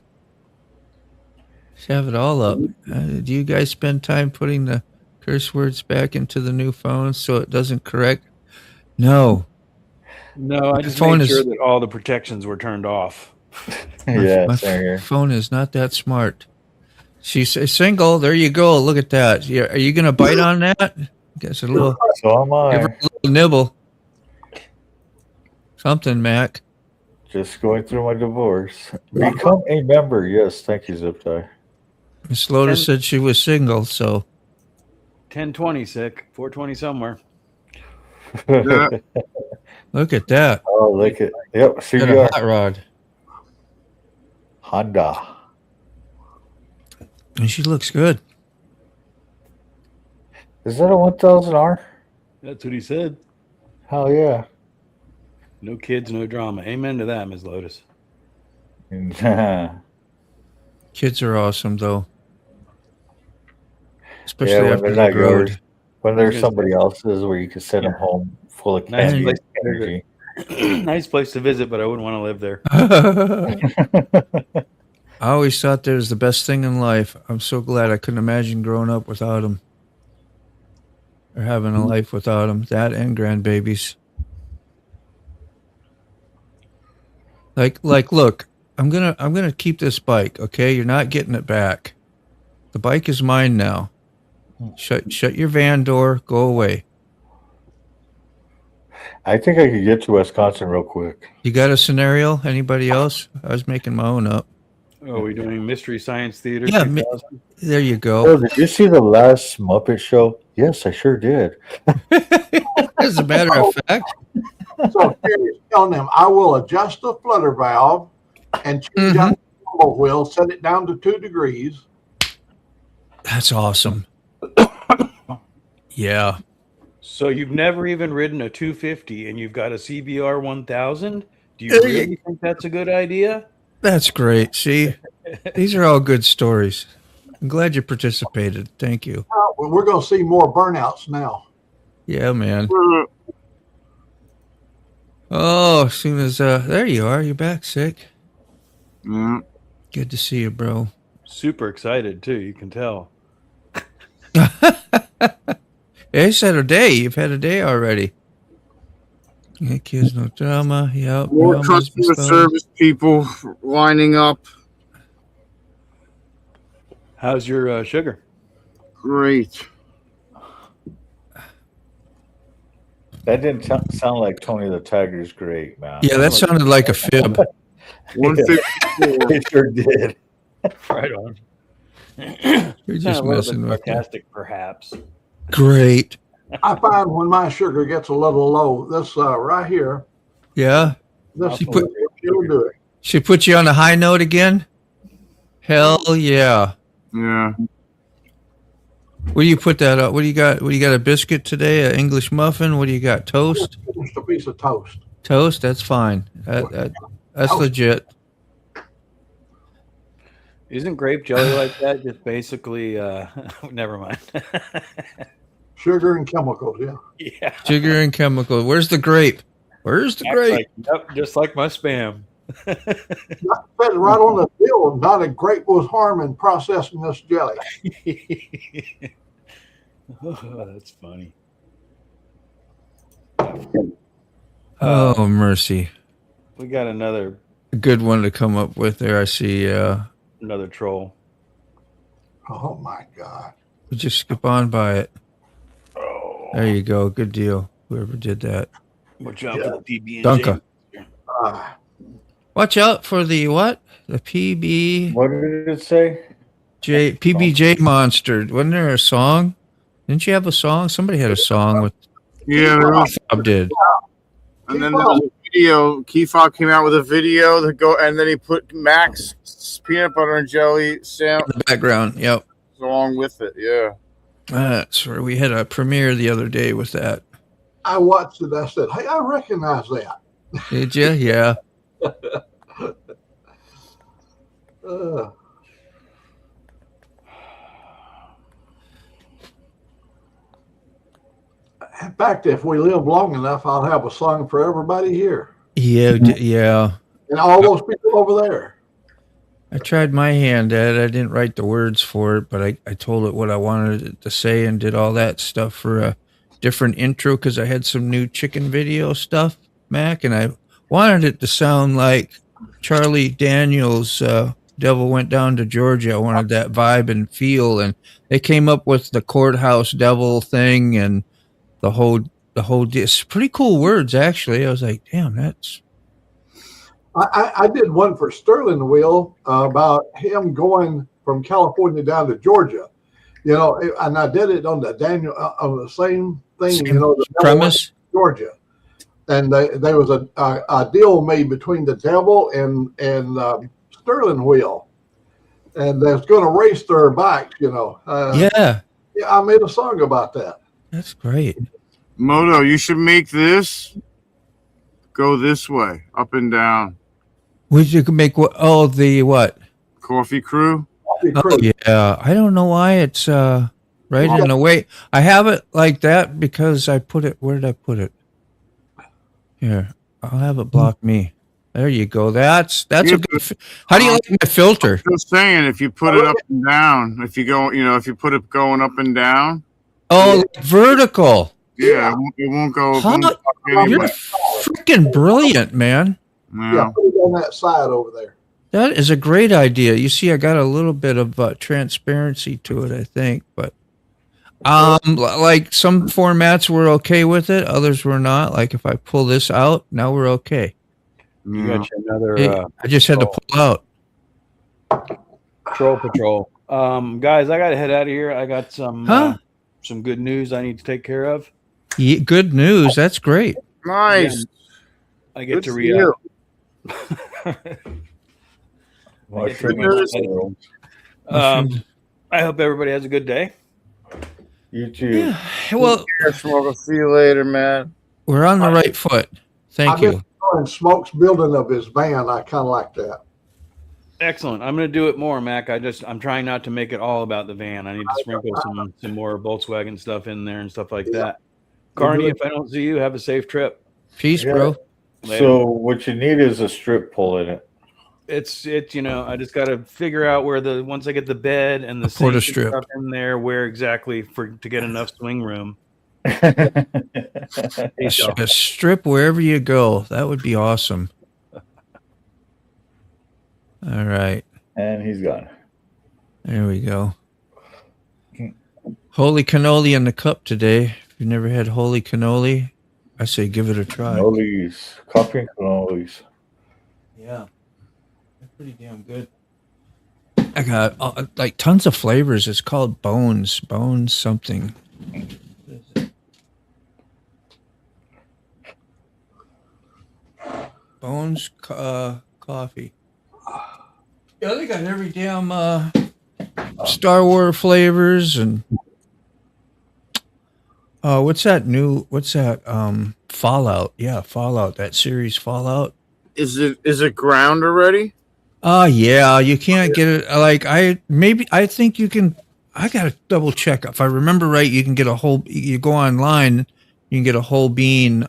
just have it all up. Do you guys spend time putting the curse words back into the new phone so it doesn't correct? No. No, I just phone made is- sure that all the protections were turned off. Yeah, My same here. phone is not that smart. She's single. There you go. Look at that. Are you going to bite on that? Guess a little, So am give her I. a little nibble. Something, Mac. Just going through my divorce. Become a member. Yes, thank you, Zip Tie. Miss Lotus said she was single, so 1020 sick, 420 somewhere. Yeah. Look at that. Oh, look at yep, Got a CBR hot rod. Honda. And she looks good. Is that a 1000R? That's what he said. Hell yeah. No kids, no drama. Amen to that, Ms. Lotus. Kids are awesome, though. Especially Yeah, when after they're they not grow. yours. When there's somebody else's where you can send them home full of Nice candy place and energy. Nice place to visit, but I wouldn't want to live there. I always thought that was the best thing in life. I'm so glad I couldn't imagine growing up without them. Or having a life without them. That and grandbabies. Like, look, I'm gonna keep this bike, okay? You're not getting it back. The bike is mine now. Shut your van door, go away. I think I could get to Wisconsin real quick. You got a scenario? Anybody else? I was making my own up. Oh, are we doing Mystery Science Theater? Yeah, 2000? there you go. Oh, did you see the last Muppet Show? Yes, I sure did. As a matter of fact. So Jerry's telling them, I will adjust the flutter valve and change out the rumble wheel, set it down to 2 degrees. That's awesome. Yeah. So you've never even ridden a 250 and you've got a CBR 1000? Do you really think that's a good idea? That's great. See, these are all good stories. I'm glad you participated. Thank you. Well, we're going to see more burnouts now. Yeah, man. Oh, as soon as there you are. You're back sick. Good to see you, bro. Super excited too. You can tell. It's had a day. You've had a day already. Yeah, kids, no drama. Yep. More Drama's customer bestowed. service people lining up. How's your sugar? Great. That didn't sound like Tony the Tiger's great, man. Yeah, that sounded like a fib. 154. It sure did. Right on. You're just messing with me. sarcastic, perhaps. Great. I find when my sugar gets a little low, this right here, Yeah. this She put- will do it. She put you on a high note again? Hell yeah. Yeah. What do you put that up? What do you got? What do you got? A biscuit today? An English muffin? What do you got? Toast? Just a piece of toast. Toast? That's fine. That's legit. Isn't grape jelly like that? Just basically, never mind. Sugar and chemicals, yeah. Yeah. Sugar and chemical. Where's the grape? Where's the grape? Yep, just like my spam. Said right on the bill, not a grape was harm in processing this jelly. Oh, that's funny. Oh, mercy. We got another A good one to come up with there. I see. another troll. Oh my God. We just skip on by it. There you go. Good deal. Whoever did that. Watch out for the PB&J. Dunka. Ah, Watch out for the what? The PB. What did it say? PBJ monster. Wasn't there a song? Didn't you have a song? Somebody had a song with Yeah. There was, Bob did. and then there was a video. Keyfob came out with a video that go, and then he put Max peanut butter and jelly sandwich In the background. Yep. along with it. Yeah. That's where we had a premiere the other day with that. I watched it. I said, hey, I recognize that. Did you? Yeah. In fact, if we live long enough, I'll have a song for everybody here Yeah. Yeah. and all those people over there. I tried my hand at it. I didn't write the words for it, but I told it what I wanted it to say and did all that stuff for a different intro because I had some new chicken video stuff, Mac, and I wanted it to sound like Charlie Daniels' Devil Went Down to Georgia. I wanted that vibe and feel, and they came up with the courthouse devil thing and the whole it's pretty cool words, actually. I was like, damn, that's... I did one for Sterling Wheel about him going from California down to Georgia, and I did it on the Daniel on the same thing, Same premise. Georgia, and there was a deal made between the devil and Sterling Wheel, and they're going to race their bikes. Yeah, Yeah, I made a song about that. that's great. Moto, you should make this go this way, up and down. Would you make what? Oh, the what? Coffee crew. Oh, yeah. I don't know why it's right in the way. I have it like that because I put it. Where did I put it? Here, I'll have it block me. There you go. That's a good. How do you like my filter? Just saying, if you put it up and down, if you go, if you put it going up and down. Oh, like vertical. Yeah, it won't go. You're freaking brilliant, man. Yeah, put it on that side over there. That is a great idea. You see, I got a little bit of transparency to it, I think, but like some formats were okay with it, others were not. Like if I pull this out, now we're okay. You got you another. I just had to pull out. Troll Patrol. Guys, I got to head out of here. I got some good news I need to take care of. Yeah, good news. That's great. Nice. I get to read out. I hope everybody has a good day. You too. Yeah. Well, We'll see you later, man. we're on the right foot. Thank you. And Smoke's building of his van, I kind of like that. Excellent. I'm going to do it more, Mac. I'm trying not to make it all about the van. I need to sprinkle some more Volkswagen stuff in there and stuff like that. Carney, if I don't see you, have a safe trip. Peace, bro. Later. So what you need is a strip pull in it. It's I just got to figure out where once I get the bed and the Porta sink strip stuff in there, where exactly to get enough swing room. A strip wherever you go. That would be awesome. All right. And he's gone. There we go. Holy cannoli in the cup today. If you've never had holy cannoli, I say give it a try. Cannolis. Coffee and cannolis. Yeah. They're pretty damn good. I got like tons of flavors. It's called Bones something. Bones coffee. Yeah, they got every damn Star Wars flavors and what's that Fallout? Yeah, Fallout, that series Fallout. Is it ground already? Yeah, you can't get it like I think you can. I got to double check. If I remember right, you can get you go online, you can get a whole bean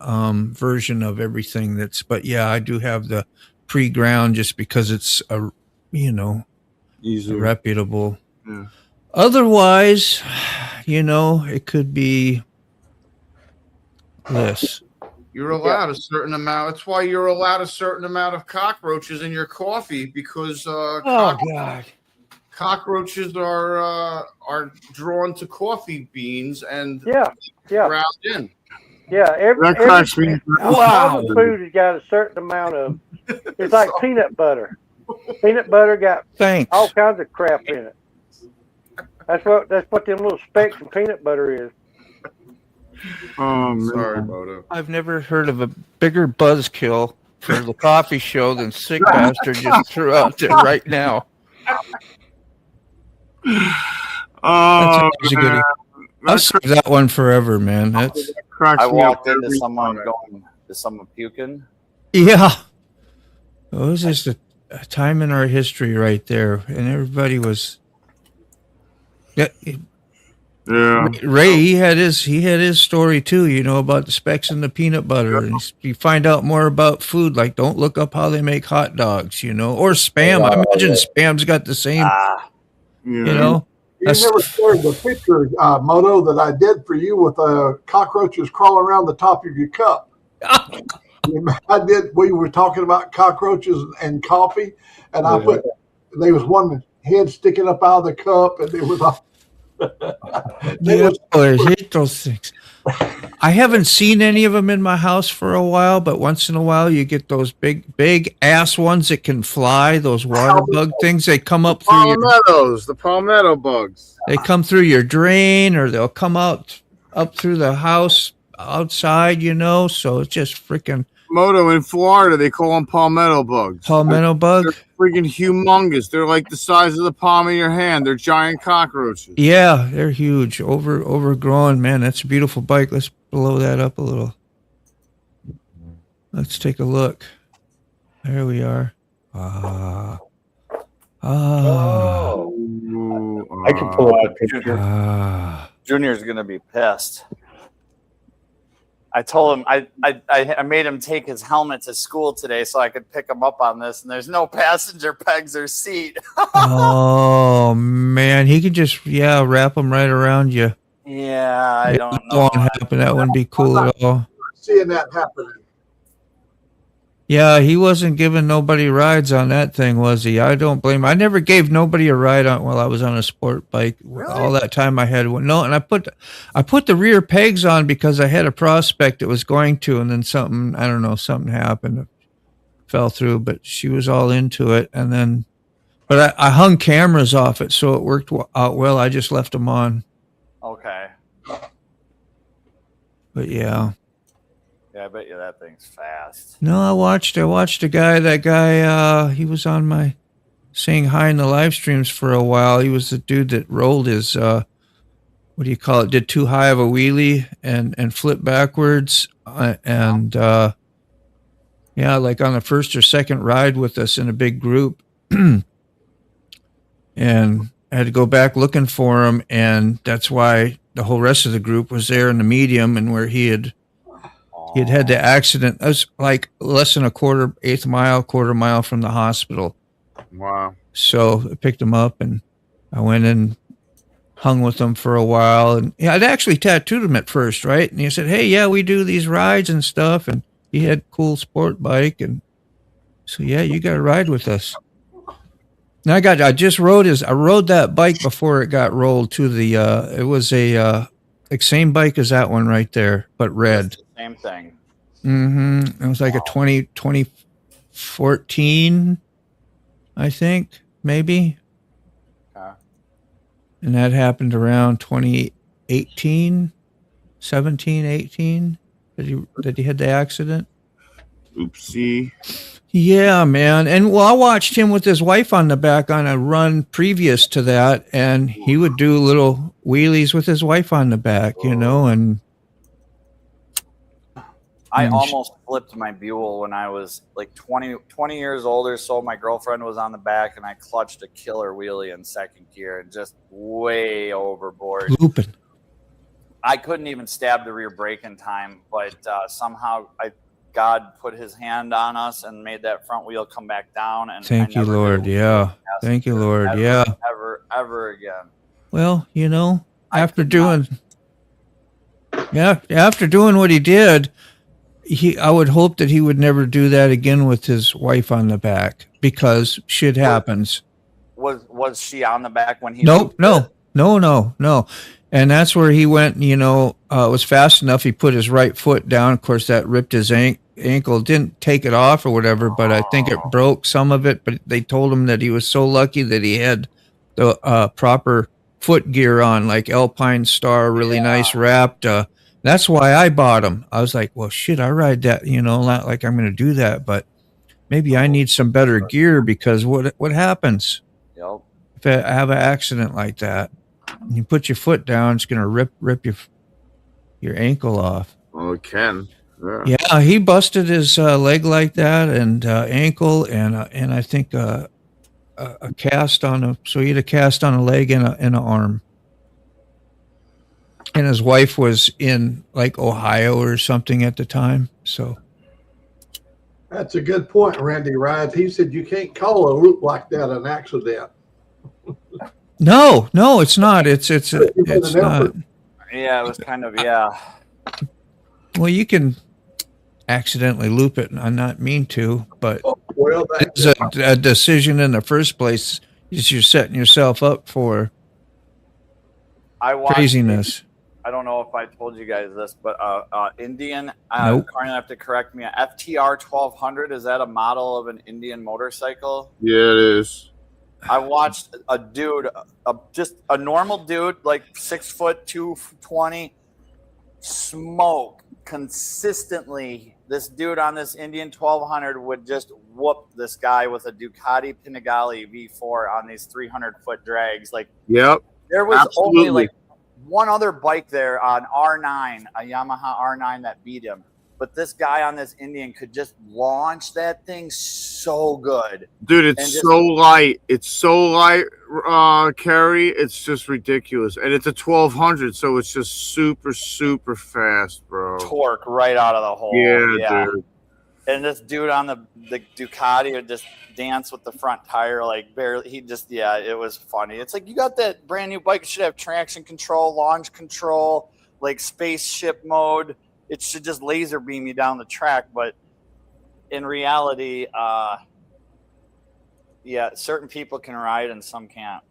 version of everything but yeah, I do have the pre-ground just because it's Easy. reputable. Yeah. Otherwise, it could be this. You're allowed a certain amount. That's why you're allowed a certain amount of cockroaches in your coffee because God. Cockroaches are drawn to coffee beans and Yeah. in. Yeah, That cracks me. all the food has got a certain amount of. It's like peanut butter. Peanut butter got all kinds of crap in it. That's what them little specks of peanut butter is. Oh, sorry, Moto. I've never heard of a bigger buzzkill for the coffee show than Sick Bastard just threw out there right now. Oh, That's a goodie. I'll save that one forever, man. That's I walked into someone going, is someone puking? yeah. It was just a time in our history right there, and everybody was. Yeah. Ray, he had his story too, about the specks in the peanut butter, and you find out more about food. Like, don't look up how they make hot dogs, or Spam. I imagine Spam's got the same. You never shared the picture, Moto, that I did for you with cockroaches crawling around the top of your cup. I did. We were talking about cockroaches and coffee, and there was one head sticking up out of the cup, and it was I hate those things. I haven't seen any of them in my house for a while, but once in a while you get those big ass ones that can fly. Those water bug things. They come up through the palmetto bugs. They come through your drain, or they'll come up through the house outside, you know, so it's just freaking Moto in Florida, they call them palmetto bugs. palmetto bug. They're freaking humongous. They're like the size of the palm of your hand. They're giant cockroaches. Yeah, they're huge, overgrown. Man, that's a beautiful bike. Let's blow that up a little. Let's take a look. There we are. Ooh, I can pull out a picture. Junior's gonna be pissed. I told him I made him take his helmet to school today so I could pick him up on this, and there's no passenger pegs or seat. Oh man, he could just wrap them right around you. Yeah, I don't That know. won't happen. That wouldn't be cool at all. Seeing that happening. Yeah, he wasn't giving nobody rides on that thing, was he? I don't blame him. I never gave nobody a ride on while I was on a sport bike. Really? All that time I had one. No, and I put the rear pegs on because I had a prospect that was going to, and then something happened. It fell through, but she was all into it. And then, but I hung cameras off it, so it worked out well. I just left them on. Okay. But yeah. Yeah, I bet you that thing's fast. No, I watched a guy. That guy, he was on my saying hi in the live streams for a while. He was the dude that rolled his, what do you call it? Did too high of a wheelie and flipped backwards. Like on the first or second ride with us in a big group. And I had to go back looking for him. And that's why the whole rest of the group was there in the medium, and where he had the accident. It was like less than quarter mile from the hospital. Wow. So I picked him up, and I went and hung with him for a while. And I'd actually tattooed him at first, right? And he said, "Hey, yeah, we do these rides and stuff." And he had a cool sport bike. And so, yeah, you got to ride with us. And I rode that bike before it got rolled to the, it was a, same bike as that one right there, but red. Same thing. Mm-hmm. It was like a 2014, I think, maybe. And that happened around 2018, 17, 18, that he had the accident. Oopsie. Yeah, man. And I watched him with his wife on the back on a run previous to that, and he would do little wheelies with his wife on the back, you know, and I almost flipped my Buell when I was like 20 years old or so. My girlfriend was on the back, and I clutched a killer wheelie in second gear and just way overboard. Looping. I couldn't even stab the rear brake in time, but somehow God put his hand on us and made that front wheel come back down. And thank you, Lord. Yeah. Thank you, Lord. Yeah. Ever again. Well, you know, after doing what he did, I would hope that he would never do that again with his wife on the back, because shit happens. Was she on the back when he? No. And that's where he went, you know, it was fast enough. He put his right foot down. Of course, that ripped his ankle, didn't take it off or whatever, but I think it broke some of it. But they told him that he was so lucky that he had the proper foot gear on, like Alpine Star, really nice wrapped. That's why I bought him. I was like, well, shit, I ride that, you know, not like I'm going to do that, but maybe I need some better gear, because what happens if I have an accident like that? And you put your foot down, it's going to rip your ankle off. Well, it can. Yeah, he busted his leg like that, and ankle, and I think a cast on so he had a cast on a leg and an arm. And his wife was in like Ohio or something at the time. So that's a good point, Randy Rides. He said you can't call a loop like that an accident. No, it's not. It's not. Yeah, it was kind of Well, you can accidentally loop it and not mean to, but it's a decision in the first place. You're setting yourself up for craziness. I don't know if I told you guys this, but Indian. Nope. You're gonna have to correct me. FTR 1200, is that a model of an Indian motorcycle? Yeah, it is. I watched a dude, just a normal dude, like 6 foot 220, smoke consistently, this dude on this Indian 1200 would just whoop this guy with a Ducati Panigale V4 on these 300-foot drags. Like, Yep. there was Absolutely. only like one other bike there on R9, a Yamaha R9 that beat him. But this guy on this Indian could just launch that thing so good. Dude, And it's just- so light. It's so light, Kerry. It's just ridiculous. And it's a 1200, so it's just super, super fast, bro. Torque right out of the hole. Yeah, dude. And this dude on the Ducati would just dance with the front tire like barely. He just, yeah, it was funny. It's like, you got that brand new bike. It should have traction control, launch control, like spaceship mode. It should just laser beam you down the track. But in reality, yeah, certain people can ride and some can't.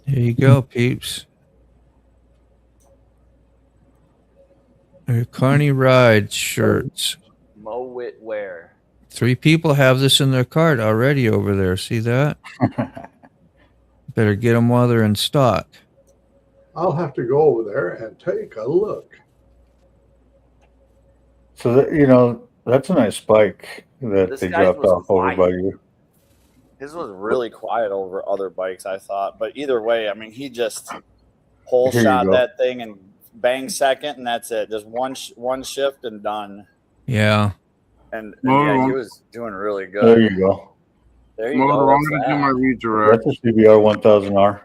There you go, peeps. Your Carney Ride shirts. Mow it wear. 3 people have this in their cart already over there. See that? Better get them while they're in stock. I'll have to go over there and take a look. So that, you know, that's a nice bike that This they guy's dropped was off over by quiet. you. His was really quiet over other bikes, I thought. But either way, I mean, he just hole Here you shot go. that thing and bang second, and that's it. Just one shift and done. Yeah. And Well, yeah, he was doing really good. There you go. There you Motor, go. I'm That's going to do that. my redirect. That's a CBR 1000R.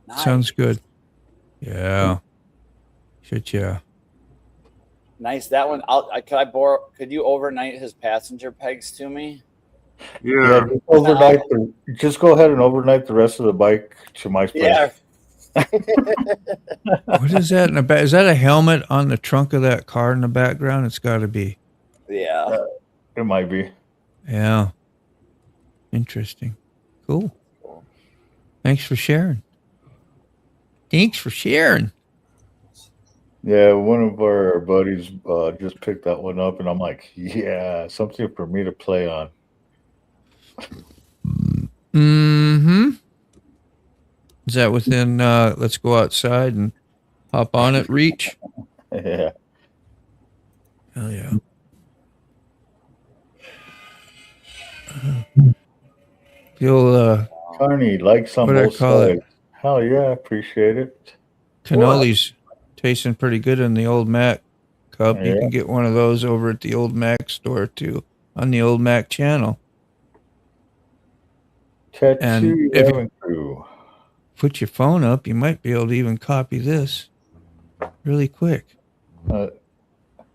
Nice. Sounds good. Yeah. Shit, yeah. Nice. That one. Could you overnight his passenger pegs to me? Yeah. Just go ahead and overnight the rest of the bike to my place. Yeah. What is that in the back? Is that a helmet on the trunk of that car in the background? It's got to be. Yeah. It might be. Yeah. Interesting. Cool. Thanks for sharing. Thanks for sharing. Yeah, one of our buddies just picked that one up, and I'm like, yeah, something for me to play on. Mm-hmm. Is that within let's go outside and hop on it reach? Yeah. Hell yeah. You'll Carney likes on What'd I both call it? sides. Hell yeah, appreciate it. Cannoli's tasting pretty good in the old Mac cup. You Yeah. can get one of those over at the old Mac store too, on the old Mac channel. Tattoo And if Yaman Crew. Put your phone up, you might be able to even copy this really quick. Uh,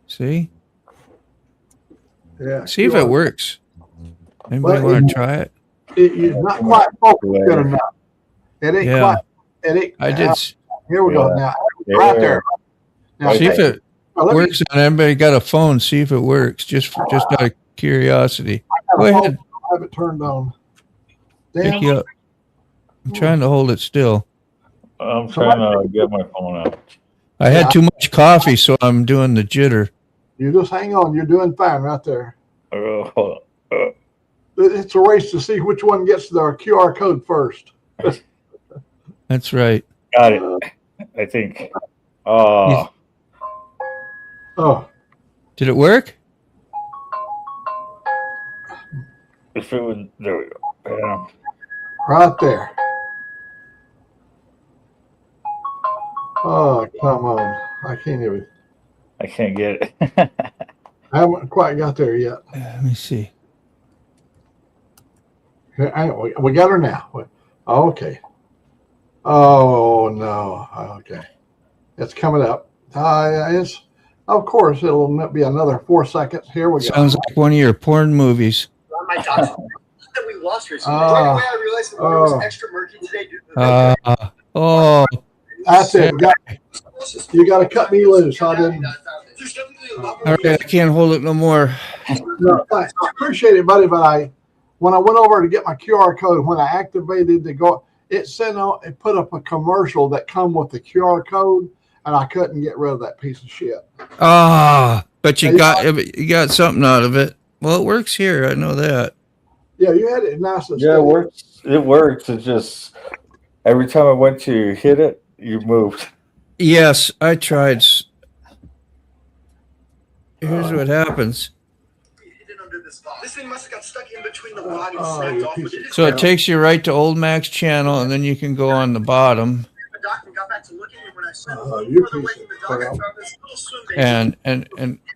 See? Yeah. See if it works. Anybody Well, want to try it? It's not quite focused good enough. It ain't Yeah. quite. It ain't. I did. Here we go now. Yeah. Right there. Now, See if it now let me- works on everybody got a phone. See if it works. Just out of curiosity. Go ahead. I have it turned on. Pick Damn. you up. I'm trying to hold it still. I'm trying to get my phone out. I had too much coffee, so I'm doing the jitter. You just hang on. You're doing fine right there. Hold on. It's a race to see which one gets their QR code first. That's right. Got it. I think. Oh, Oh, Did it work? if it would, there we go. Bam. right there. Oh, come on. I can't even. I can't get it. I haven't quite got there yet. Let me see. We got her now. Okay. Oh, no. Okay. It's coming up. Of course, it'll be another 4 seconds. Here we go. Sounds like one of your porn movies. My doctor that we lost her. So right away, I realized the water was extra murky today. Oh, That's it. You got to cut me loose. I didn't. all right. I can't hold it no more. No, thanks. I appreciate it, buddy. But when I went over to get my QR code, when I activated the go, it put up a commercial that come with the QR code, and I couldn't get rid of that piece of shit. But you got something out of it. Well, it works here. I know that. Yeah, you had it nice and Yeah, steady. it works. It works. It's just every time I went to hit it, you moved. Yes, I tried. here's what happens. This thing must have got stuck in between the rod and snapped off. But So it takes you right to Old Mac's channel, and then you can go on the bottom the doctor got back to looking, and when I said, you further away piece from the of dog, I crap. found this little swim basin.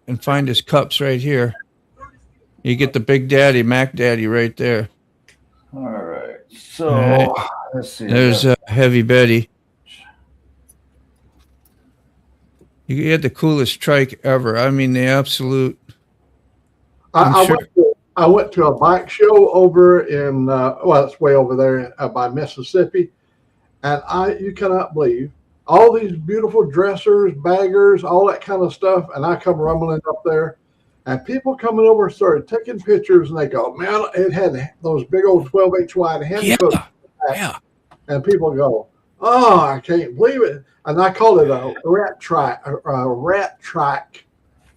and find his cups right here. You get the Big Daddy, Mac Daddy, right there. All right. So All right. let's see. There's Heavy Betty. You get the coolest trike ever. I mean, the absolute. I went to a bike show over in well, it's way over there by Mississippi, and you cannot believe all these beautiful dressers, baggers, all that kind of stuff, and I come rumbling up there, and people coming over started taking pictures, and they go, "Man, it had those big old 12-inch wide handles." Yeah. And people go, "Oh, I can't believe it!" And I called it a rat track,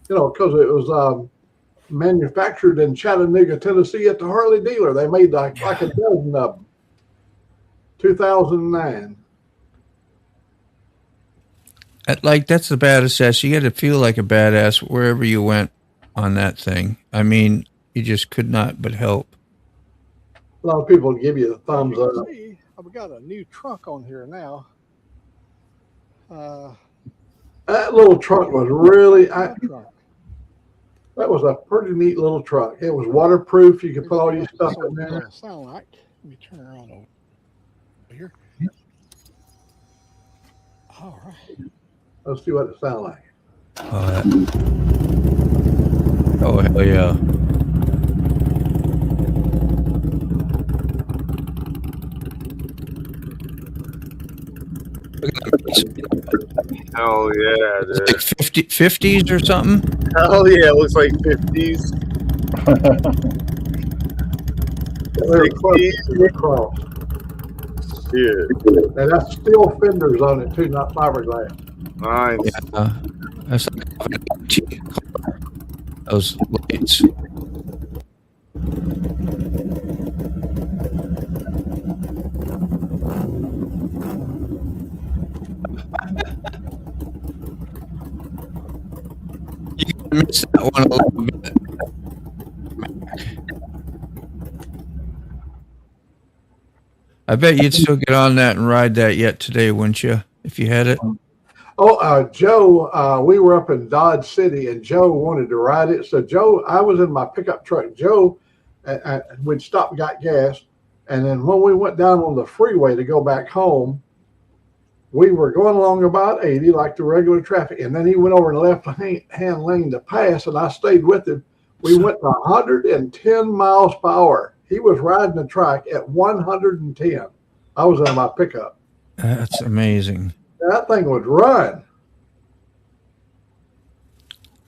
you know, because it was manufactured in Chattanooga, Tennessee, at the Harley dealer. They made like a dozen of them. 2009. That's the badass. You got to feel like a badass wherever you went on that thing. I mean, you just could not but help. A lot of people give you the thumbs up. See, I've got a new truck on here now. That little truck was really, that was a pretty neat little truck. It was waterproof. You could put all your stuff in there. Sound like. Let me turn around over here. All right. Let's see what it sounds like. Oh, hell yeah. Hell yeah, dude. Like 50s or something? Hell yeah, it looks like 50s. 60s. Yeah. And that's steel fenders on it too, not fiberglass. Nice. Yeah. That's like those lights. You can miss that one a little bit. I bet you'd still get on that and ride that yet today, wouldn't you? If you had it. Oh, Joe, we were up in Dodge City, and Joe wanted to ride it. So Joe, I was in my pickup truck. Joe, we'd stop and got gas, and then when we went down on the freeway to go back home, we were going along about 80 like the regular traffic, and then he went over in the left-hand lane to pass, and I stayed with him. We went to 110 miles per hour. He was riding the track at 110. I was in my pickup. That's amazing. That thing would run.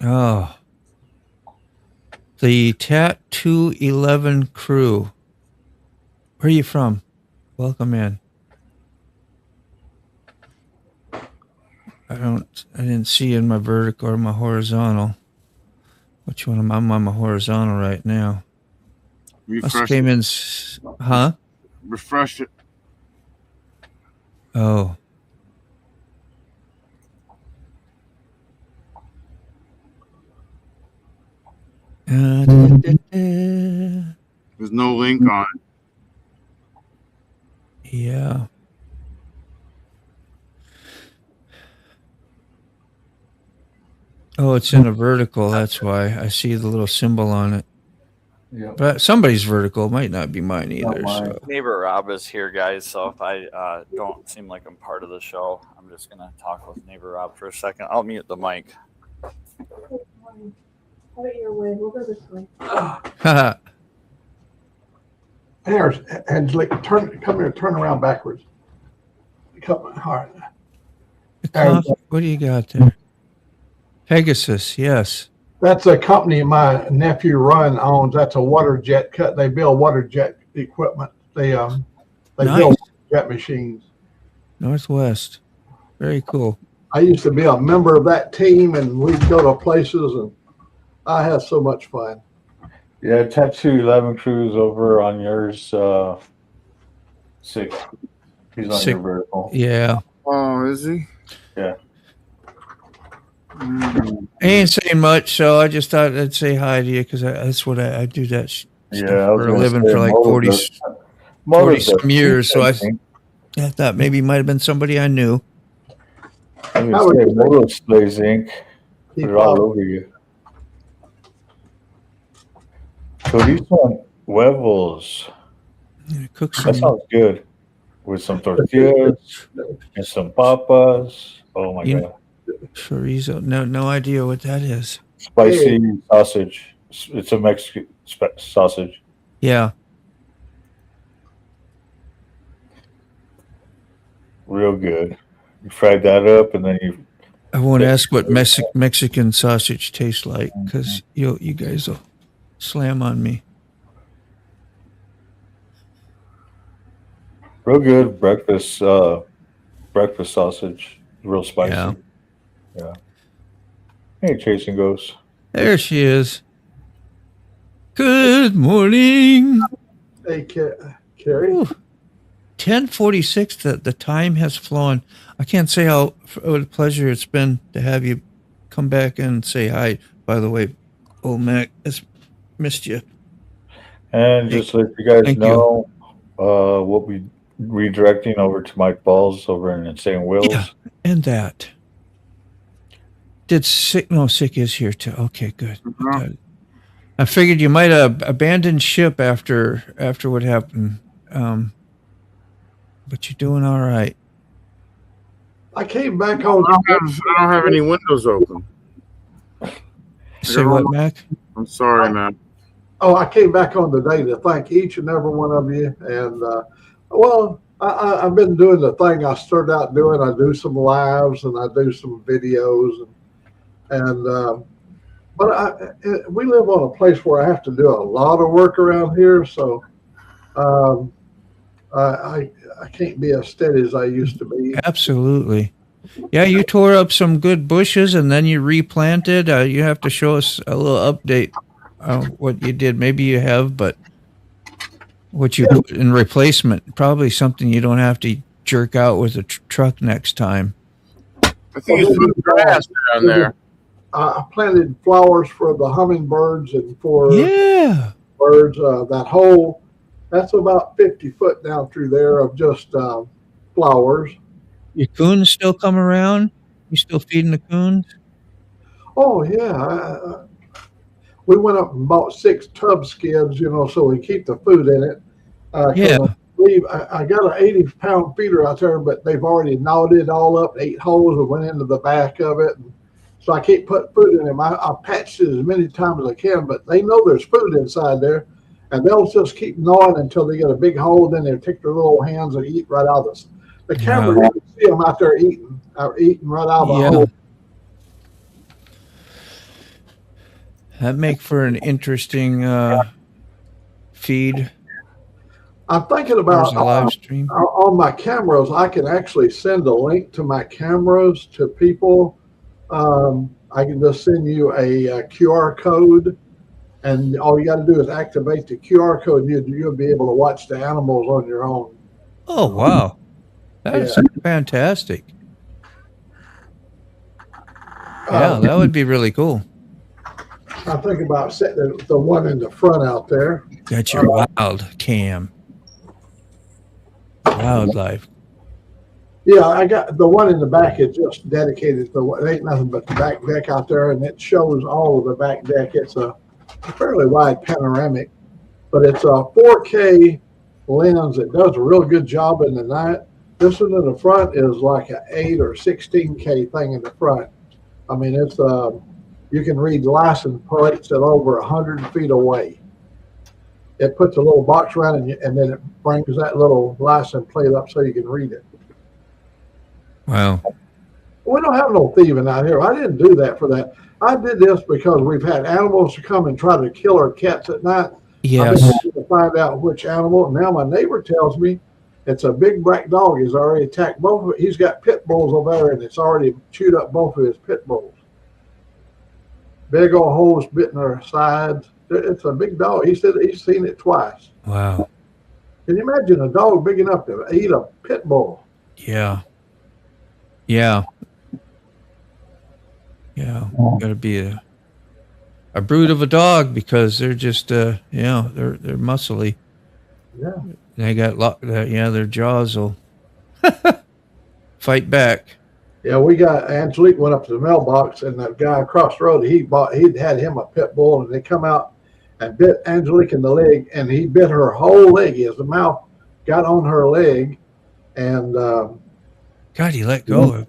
Oh. The Tattoo 11 crew. Where are you from? Welcome in. I didn't see in my vertical or my horizontal. Which one am I? I'm on my horizontal right now. Refresh came in, huh? Refresh it. Oh. There's no link on it. Yeah. Oh, it's in a vertical. That's why I see the little symbol on it. Yeah. But somebody's vertical. Might not be mine either. Not mine. So. Neighbor Rob is here, guys. So if I don't seem like I'm part of the show, I'm just gonna talk with Neighbor Rob for a second. I'll mute the mic. How about your way? We'll go this way. There's Angela. Come here. Turn around backwards. Come hard. What do you got there? Pegasus. Yes. That's a company my nephew Ron owns. That's a water jet cut. They build water jet equipment. They build jet machines. Northwest. Very cool. I used to be a member of that team, and we'd go to places, and I had so much fun. Yeah, Tattoo 11 crews over on yours. 6. He's on your vertical. Yeah. Oh, is he? Yeah. I ain't saying much, so I just thought I'd say hi to you because that's what I do that stuff I was for a gonna living say for like motos 40 does some years. So I think. thought maybe it might have been somebody I knew. I was gonna say Moto Displays Inc. Put it all over you. Chorizo huevos. Cook That some. sounds good. With some tortillas and some papas. Oh my god. Chorizo. No idea what that is. Spicy sausage. It's a Mexican sausage. Yeah. Real good. You fried that up and then you. I won't ask what Mexican sausage tastes like because you guys will slam on me. Real good breakfast sausage. Real spicy. Yeah. Hey, Chasing Ghosts. There she is. Good morning. Hey, Carrie. 10:46. The time has flown. I can't say what a pleasure it's been to have you come back and say hi. By the way, old Mac, has missed you. And just let you guys know, we'll be redirecting over to Mike Balls over in Insane Wills. Yeah, and that. Did Sick? No, Sick is here too. Okay, good. Good. I figured you might have abandoned ship after what happened, but you're doing all right. I came back on. I don't have any windows open. Say what, Mac? I'm sorry, man. Oh, I came back on today to thank each and every one of you. And, I've been doing the thing I started out doing. I do some lives and I do some videos. But we live on a place where I have to do a lot of work around here. So I can't be as steady as I used to be. Absolutely. Yeah, you tore up some good bushes and then you replanted. You have to show us a little update what you did. Maybe you have, but what you put in replacement, probably something you don't have to jerk out with a truck next time. I think it's put grass down there. I planted flowers for the hummingbirds and for birds. That's about 50 foot down through there of just flowers. Your coons still come around? You still feeding the coons? Oh yeah, we went up and bought 6 tub skids, so we keep the food in it. I got an 80-pound feeder out there, but they've already gnawed it all up, 8 holes, and went into the back of it. So I can't put food in them. I patched it as many times as I can, but they know there's food inside there, and they'll just keep gnawing until they get a big hole. Then they take their little hands and eat right out of this. The camera, you can see them out there eating right out of the hole. That make for an interesting feed. I'm thinking about live stream. On my cameras. I can actually send a link to my cameras to people. I can just send you a QR code, and all you got to do is activate the QR code, and you'll be able to watch the animals on your own. Oh wow, that's fantastic! Yeah, that would be really cool. I think about setting the one in the front out there. That's your wild cam. Wildlife. Yeah, I got the one in the back is just dedicated to it ain't nothing but the back deck out there, and it shows all of the back deck. It's a fairly wide panoramic, but it's a 4K lens that does a real good job in the night. This one in the front is like an 8 or 16K thing in the front. I mean, it's you can read license plates at over 100 feet away. It puts a little box around it, and then it brings that little license plate up so you can read it. Wow. We don't have no thieving out here. I didn't do that for that. I did this because we've had animals to come and try to kill our cats at night. Yes. I've been to find out which animal. Now my neighbor tells me it's a big black dog. He's already attacked both of it. He's got pit bulls over there, and it's already chewed up both of his pit bulls. Big old holes bitten their sides. It's a big dog. He said he's seen it twice. Wow. Can you imagine a dog big enough to eat a pit bull? Yeah. Yeah. Yeah, got to be a brute of a dog because they're just they're muscly. Yeah. They got their jaws will fight back. Yeah, we got Angelique went up to the mailbox, and the guy across the road he'd had him a pit bull, and they come out and bit Angelique in the leg, and he bit her whole leg. His mouth got on her leg, and God, he let go.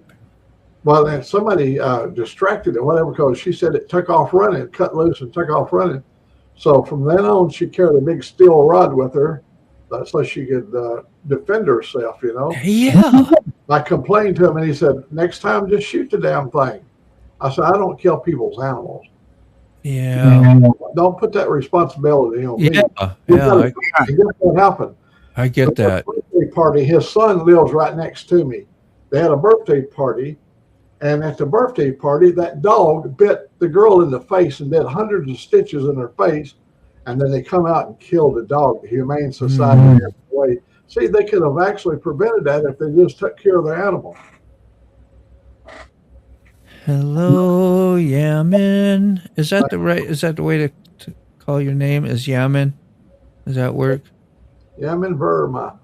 Well, then somebody distracted it, whatever, because she said it took off running, cut loose and took off running. So from then on, she carried a big steel rod with her, so she could defend herself. Yeah. I complained to him, and he said, "Next time, just shoot the damn thing." I said, "I don't kill people's animals. Yeah. Don't put that responsibility on me." Yeah. And guess what happened? I get that. Birthday party. His son lives right next to me. They had a birthday party, and at the birthday party, that dog bit the girl in the face and did hundreds of stitches in her face. And then they come out and kill the dog. The Humane Society. See, they could have actually prevented that if they just took care of their animal. Hello, Yamin. Is that the way to call your name? Is Yamin? Does that work? Yamin Verma.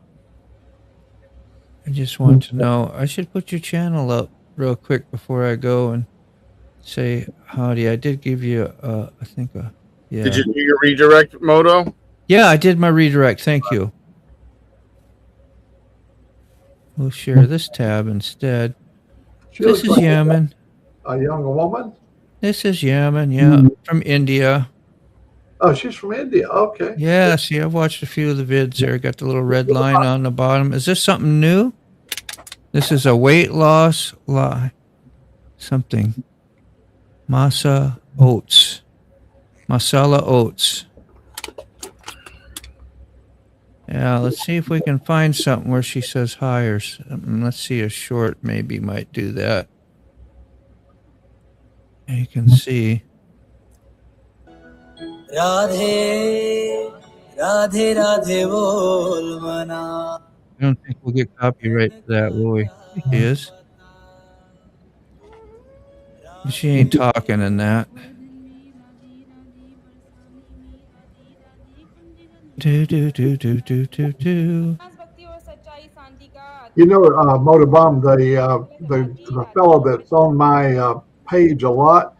I just want to know. I should put your channel up real quick before I go and say howdy. I did give you I think yeah. Did you do your redirect, Moto? Yeah, I did my redirect. Thank you. We'll share this tab instead. This is Yamin. A young woman? This is Yamin, yeah, from India. Oh, she's from India. Okay. Yeah, see, I've watched a few of the vids there. Got the little red line on the bottom. Is this something new? This is a weight loss something. Masala oats. Yeah, let's see if we can find something where she says hi or something. Let's see, a short maybe might do that. You can see. Radhe, Radhe, Radhe, bol mana. I don't think we'll get copyright for that, will we? She is. She ain't talking in that. Do. You know, Motovlogger, the fellow that's on my page a lot.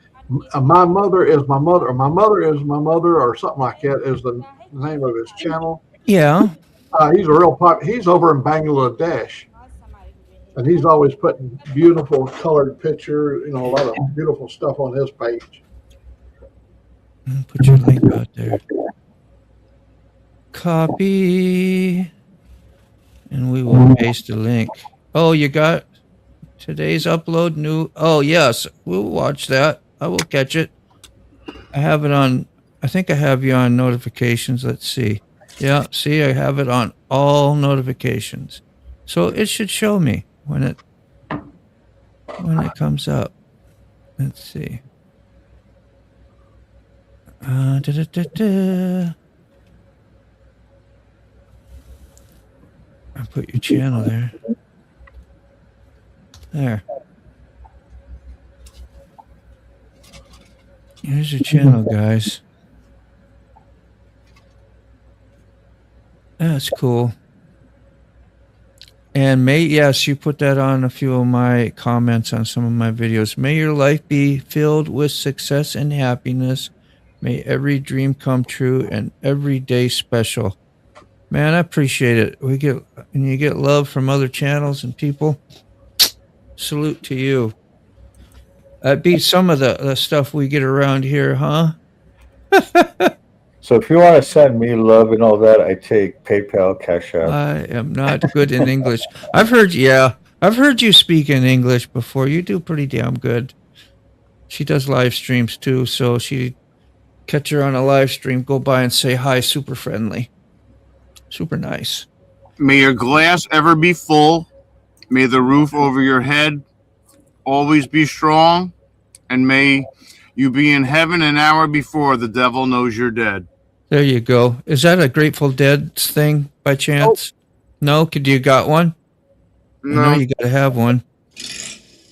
My mother is my mother, or my mother is my mother, or something like that is the name of his channel. Yeah. He's a real he's over in Bangladesh, and he's always putting beautiful colored pictures. A lot of beautiful stuff on his page. Put your link out there. Copy, and we will paste the link. Oh, you got today's upload new? Oh, yes, we'll watch that. I will catch it. I have it on. I think I have you on notifications. Let's see. Yeah, see, I have it on all notifications, so it should show me when it comes up. Let's see. I'll put your channel there. There. Here's your channel, guys. That's cool. And yes, you put that on a few of my comments on some of my videos. May your life be filled with success and happiness. May every dream come true and every day special. Man, I appreciate it. When you get love from other channels and people, salute to you. That beats some of the stuff we get around here, huh? So if you want to send me love and all that, I take PayPal, Cash App. I am not good in English. I've heard you speak in English before. You do pretty damn good. She does live streams too, so she catch her on a live stream, go by and say hi, super friendly. Super nice. May your glass ever be full. May the roof over your head always be strong. And may you be in heaven an hour before the devil knows you're dead. There you go. Is that a Grateful Dead thing by chance? No? Do you got one? No. I know you got to have one.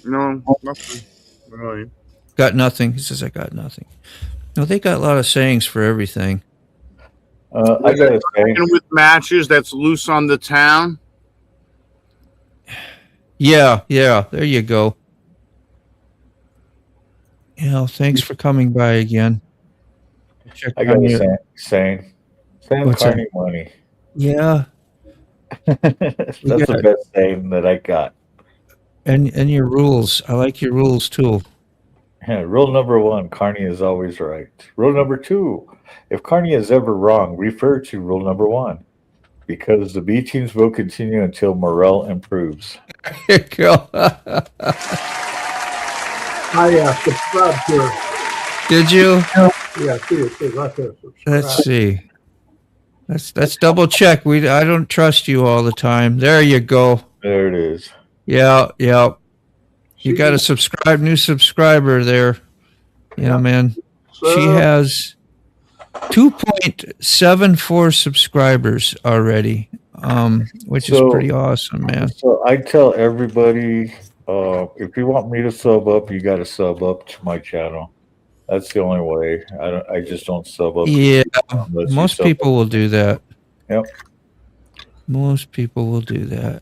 No, nothing. Really. Got nothing. He says, I got nothing. No, they got a lot of sayings for everything. I got a saying. With matches that's loose on the town. Yeah. There you go. Thanks for coming by again. I got a saying. Send Carney money. Yeah. That's the best saying that I got. And your rules. I like your rules too. Yeah, rule number 1, Carney is always right. Rule number 2, if Carney is ever wrong, refer to rule number 1, because the B teams will continue until morale improves. There you go. I subscribed to her. Did you? Yeah, see it right there. Let's see. Let's double check. I don't trust you all the time. There you go. There it is. Yeah. You got a new subscriber there. Yeah, man. She has 2.74 subscribers already, which is pretty awesome, man. So I tell everybody, if you want me to sub up, you got to sub up to my channel. That's the only way. I just don't sub up. Yeah, most people will do that. Yep. Most people will do that.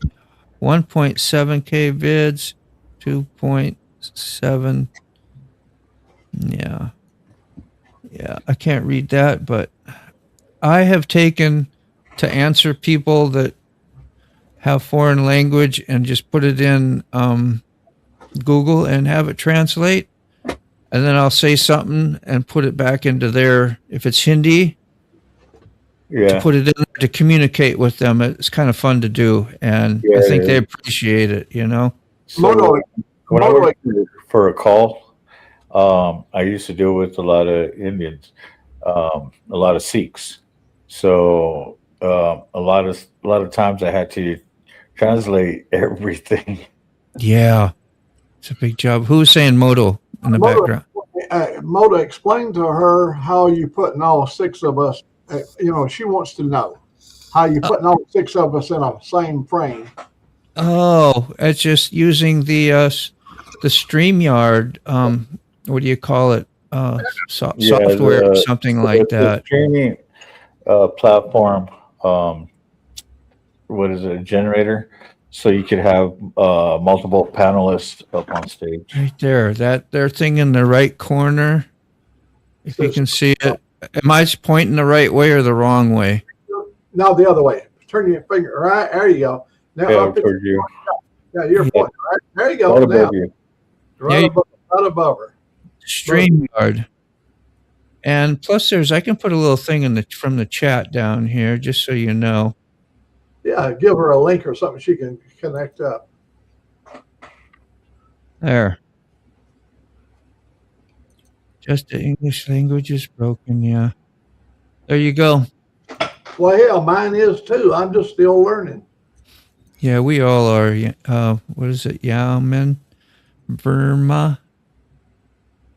1.7K vids, 2.7. Yeah. I can't read that, but I have taken to answer people that have foreign language and just put it in Google and have it translate. And then I'll say something and put it back into their, if it's Hindi, to put it in there to communicate with them. It's kind of fun to do. And I think they appreciate it, So when I worked for a call, I used to deal with a lot of Indians, a lot of Sikhs. So a lot of times I had to translate everything. Yeah. It's a big job. Who's saying moto in the background? Moto, explain to her how you putting all 6 of us. She wants to know how you putting all 6 of us in a same frame. Oh, it's just using the StreamYard. What do you call it? Software or something like that. The streaming platform. What is it? A generator. So you could have multiple panelists up on stage. Right there, their thing in the right corner. If you can see it, am I pointing the right way or the wrong way? No, the other way. Turn your finger right. There you go. Now towards you. Yeah, you're pointing right. There you go. Right above you. Right above her. StreamYard. And plus, I can put a little thing from the chat down here, just so you know. Yeah, give her a link or something she can connect up. There. Just the English language is broken, yeah. There you go. Well, hell, mine is too. I'm just still learning. Yeah, we all are. What is it? Yamen, Verma.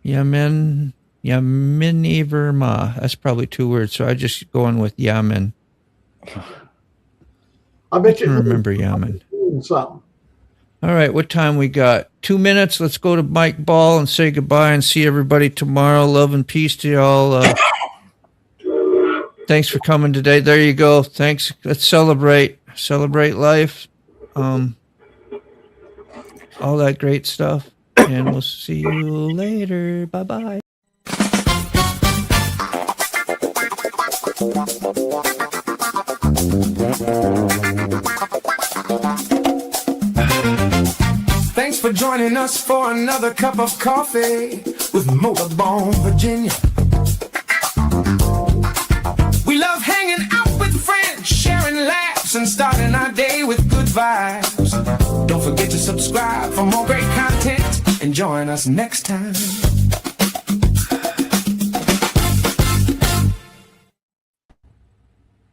Yemen, Yemeni Verma. That's probably 2 words, so I just going with Yemen. I bet you remember Yemen. Something. All right, what time we got? 2 minutes. Let's go to Mike Ball and say goodbye and see everybody tomorrow. Love and peace to y'all. Thanks for coming today. There you go. Thanks. Let's celebrate life. All that great stuff. And we'll see you later. Bye-bye. Thanks for joining us for another cup of coffee with Motorbone Virginia. We love hanging out with friends, sharing laughs, and starting our day with good vibes. Don't forget to subscribe for more great content and join us next time.